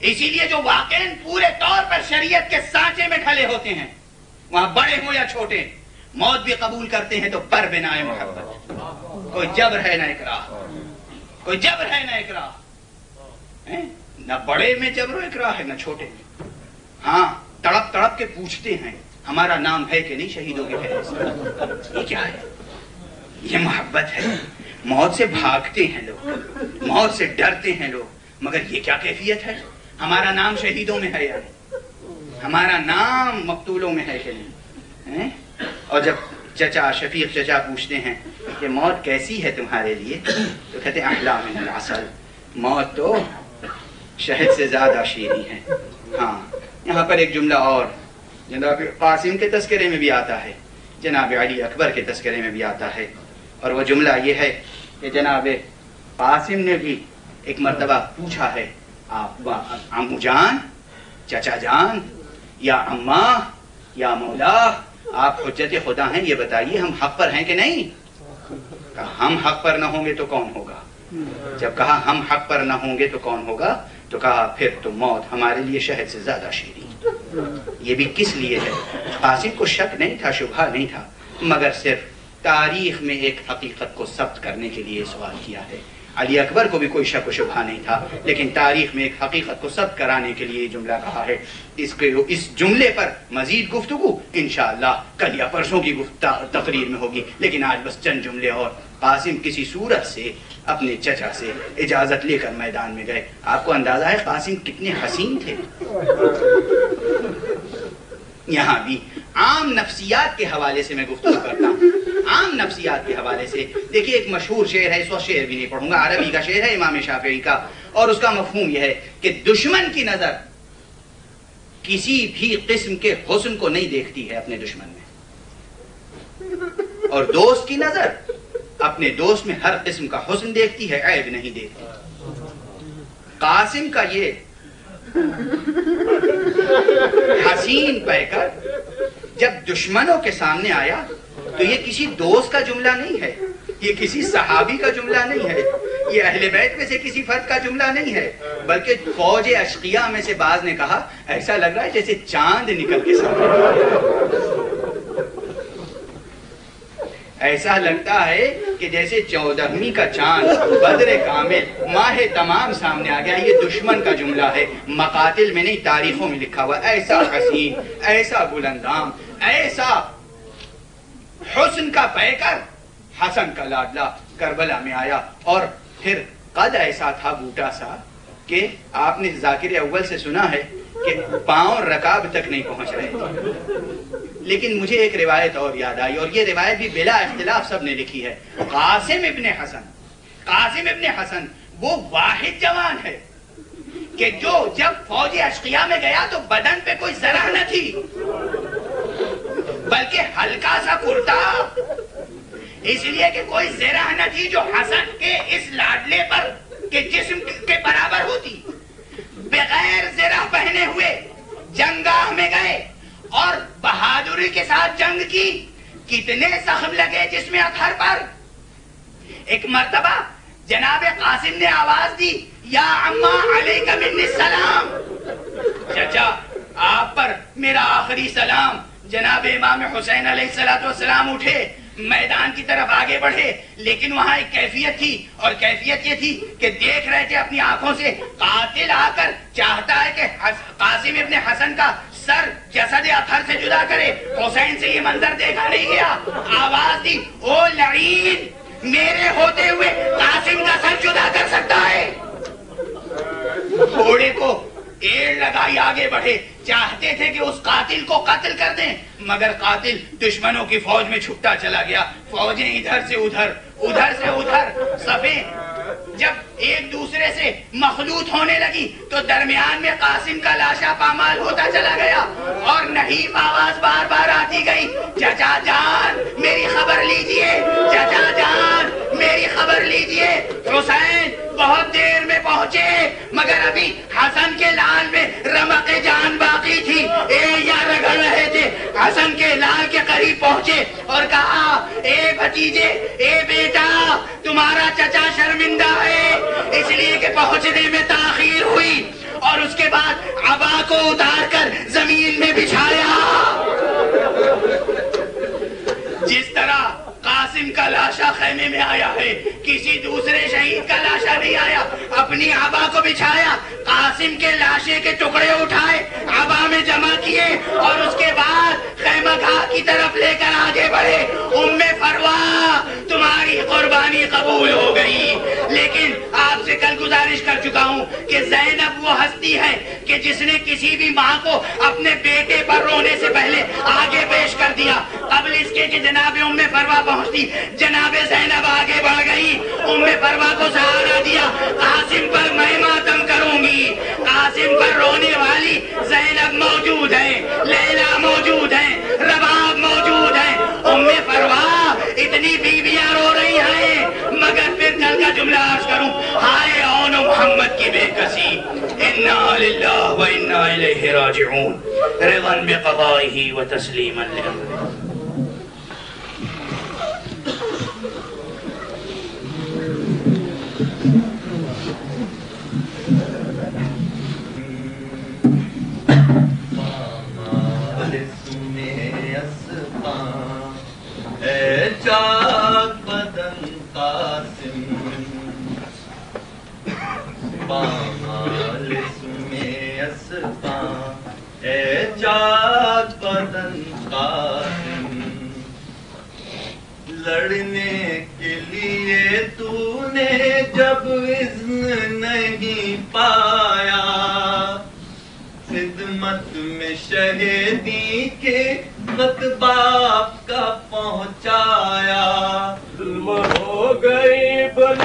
اسی لیے جو واقعاً پورے طور پر شریعت کے سانچے میں ڈھلے ہوتے ہیں، وہاں بڑے ہوں یا چھوٹے، موت بھی قبول کرتے ہیں تو بر بنائے محبت. کوئی جبر ہے نہ اکراہ، کوئی جبر ہے نہ اکراہ. نہ بڑے میں جبر و اکراہ ہے نہ چھوٹے میں. ہاں تڑپ تڑپ کے پوچھتے ہیں ہمارا نام ہے کہ نہیں شہیدوں کے فہرست. یہ کیا ہے؟ یہ محبت ہے. موت سے بھاگتے ہیں لوگ، موت سے ڈرتے ہیں لوگ، مگر یہ کیا کیفیت ہے؟ ہمارا نام شہیدوں میں ہے یا نہیں؟ ہمارا نام مقتولوں میں ہے کہ نہیں؟ اور جب چچا شفیق چچا پوچھتے ہیں کہ موت کیسی ہے تمہارے لیے تو کہتے ہیں احلی من العسل. موت تو شہد سے زیادہ شیریں ہے. ہاں یہاں پر ایک جملہ اور جناب قاسم کے تذکرے میں بھی آتا ہے، جناب علی اکبر کے تذکرے میں بھی آتا ہے. اور وہ جملہ یہ ہے کہ جناب قاسم نے بھی ایک مرتبہ پوچھا ہے، آپ عمو جان، چچا جان، یا اماں، یا مولا، آپ حجت خدا ہیں، یہ بتائیے ہم حق پر ہیں کہ نہیں؟ کہا ہم حق پر نہ ہوں گے تو کون ہوگا. جب کہا ہم حق پر نہ ہوں گے تو کون ہوگا تو کہا پھر تو موت ہمارے لیے شہد سے زیادہ شیریں. یہ بھی کس لیے ہے؟ قاسم کو شک نہیں تھا، شبہ نہیں تھا، مگر صرف تاریخ میں ایک حقیقت کو ثبت کرنے کے لیے سوال کیا ہے. علی اکبر کو بھی کوئی شک و شبہ نہیں تھا، لیکن تاریخ میں ایک حقیقت کو ثبت کرانے کے لیے یہ جملہ کہا ہے. اس جملے پر مزید گفتگو انشاءاللہ کل یا پرسوں کی تقریر میں ہوگی، لیکن آج بس چند جملے اور. قاسم کسی صورت سے اپنے چچا سے اجازت لے کر میدان میں گئے. آپ کو اندازہ ہے قاسم کتنے حسین تھے. یہاں بھی عام نفسیات کے حوالے سے میں گفتگو کرتا ہوں، عام نفسیات کے حوالے سے. دیکھیے ایک مشہور شعر ہے، اس وقت شعر بھی نہیں پڑھوں گا، عربی کا شعر ہے امام شافعی کا، اور اس کا مفہوم یہ ہے کہ دشمن کی نظر کسی بھی قسم کے حسن کو نہیں دیکھتی ہے اپنے دشمن میں، اور دوست کی نظر اپنے دوست میں ہر قسم کا حسن دیکھتی ہے، عیب نہیں دیکھتی. قاسم کا یہ حسین پیکر جب دشمنوں کے سامنے آیا تو یہ کسی دوست کا جملہ نہیں ہے، یہ کسی صحابی کا جملہ نہیں ہے، یہ اہل بیت میں سے کسی فرد کا جملہ نہیں ہے، بلکہ فوج اشقیاء میں سے بعض نے کہا ایسا لگ رہا ہے جیسے چاند نکل کے سامنے، ایسا لگتا ہے کہ جیسے 14ویں کا چاند بدر کامل ماہ تمام سامنے آ گیا. یہ دشمن کا جملہ ہے، مقاتل میں نہیں تاریخوں میں لکھا ہوا. ایسا حسین، ایسا گلندام، ایسا حسن کا پیکر حسن کا لاڈلا کربلا میں آیا. اور پھر قد ایسا تھا بوٹا سا کہ آپ نے ذاکر اول سے سنا ہے کہ پاؤں رکاب تک نہیں پہنچ رہے تھے. لیکن مجھے ایک روایت اور یاد آئی، اور یہ روایت بھی بلا اختلاف سب نے لکھی ہے. قاسم ابن حسن وہ واحد جوان ہے کہ جو جب فوج اشقیاء میں گیا تو بدن پہ کوئی ذرہ نہ تھی، بلکہ ہلکا سا کرتا، اس لیے کہ کوئی ذرہ نہ تھی جو حسن کے اس لاڈلے پر کے جسم کے برابر ہوتی. بغیر ذرہ پہنے ہوئے جنگاہ میں گئے اور بہادری کے ساتھ جنگ کی. کتنے زخم لگے جسم اطہر پر. ایک مرتبہ جناب قاسم نے آواز دی، یا عمّا علیک منی السلام، چچا آپ پر میرا آخری سلام. جناب امام حسین علیہ السلام اٹھے، میدان کی طرف آگے بڑھے، لیکن وہاں ایک کیفیت تھی، اور کیفیت یہ تھی کہ دیکھ رہے تھے اپنی آنکھوں سے قاتل آ کر چاہتا ہے کہ قاسم ابن حسن کا سر جسد اطہر سے جدا کرے. حسین سے یہ منظر دیکھا نہیں گیا. آواز دی، او لعین، میرے ہوتے ہوئے قاسم کا سر جدا کر سکتا ہے؟ گھوڑے کو ایڑ لگائی آگے بڑھے، چاہتے تھے کہ اس قاتل کو قتل کر دیں، مگر قاتل دشمنوں کی فوج میں چھٹا چلا گیا۔ فوجیں ادھر سے ادھر، ادھر سے ادھر، صفیں جب ایک دوسرے سے مخلوط ہونے لگی تو درمیان میں قاسم کا لاشا پامال ہوتا چلا گیا اور نحیف آواز بار بار آتی گئی، چچا جان میری خبر لیجئے، چچا جان میری خبر لیجئے۔ حسین بہت دیر میں پہنچے مگر ابھی حسن کے لال میں رمق جان باقی تھی، یا رگڑ رہے تھے۔ حسن کے لال کے قریب پہنچے اور کہا، اے بھتیجے، اے بیٹا، تمہارا چچا شرمندہ ہے اس لیے کہ پہنچنے میں تاخیر ہوئی، اور اس کے بعد عبا کو اتار کر زمین میں بچھایا۔ جس طرح قاسم کا لاشا خیمے میں آیا ہے، کسی دوسرے شہید کا لاشا نہیں آیا، اپنی عبا کو بچھایا، قاسم کے لاشے کے ٹکڑے اٹھائے، عبا میں جمع کیے اور اس کے بعد خیمہ گاہ کی طرف لے کر آگے بڑھے۔ ام فروا تمہاری قربانی قبول ہو گئی، لیکن آپ سے کل گزارش کر چکا ہوں کہ زینب وہ ہستی ہے کہ جس نے کسی بھی ماں کو اپنے بیٹے پر رونے سے پہلے آگے پیش کر دیا۔ قبل اس کے کہ جناب ام فروا پہنچتی، جناب زینب آگے بڑھ گئی، ام فروا کو سہارا دیا، قاسم پر میں ماتم کروں گی۔ قاسم پر رونے والی زینب موجود ہے، لیلا موجود ہے، رباب موجود ہے، ام فروا اتنی بیویاں رو رہی ہیں، مگر پھر کل کا جملہ عرض کروں، ہائے اون محمد کی بے کسی، انا للہ و انا الیہ راجعون، رضا بقضائہ و تسلیما لامرہ۔ چاک بدن قاسم پامال اسمِ اسفاں، اے چاک بدن قاسم، لڑنے کے لیے تو نے جب اذن نہیں پایا، خدمت میں شہیدی کے خط باپ کا پہنچایا۔ ظلم ہو گئی ابن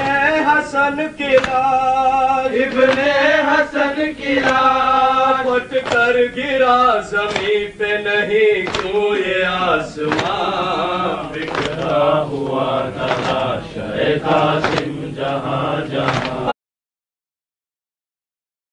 حسن کی لاش، ابن حسن کی لاش پٹ کر گرا زمین پہ، نہیں کیوں یہ آسمان بکھرا ہوا تھا لاشِ قاسم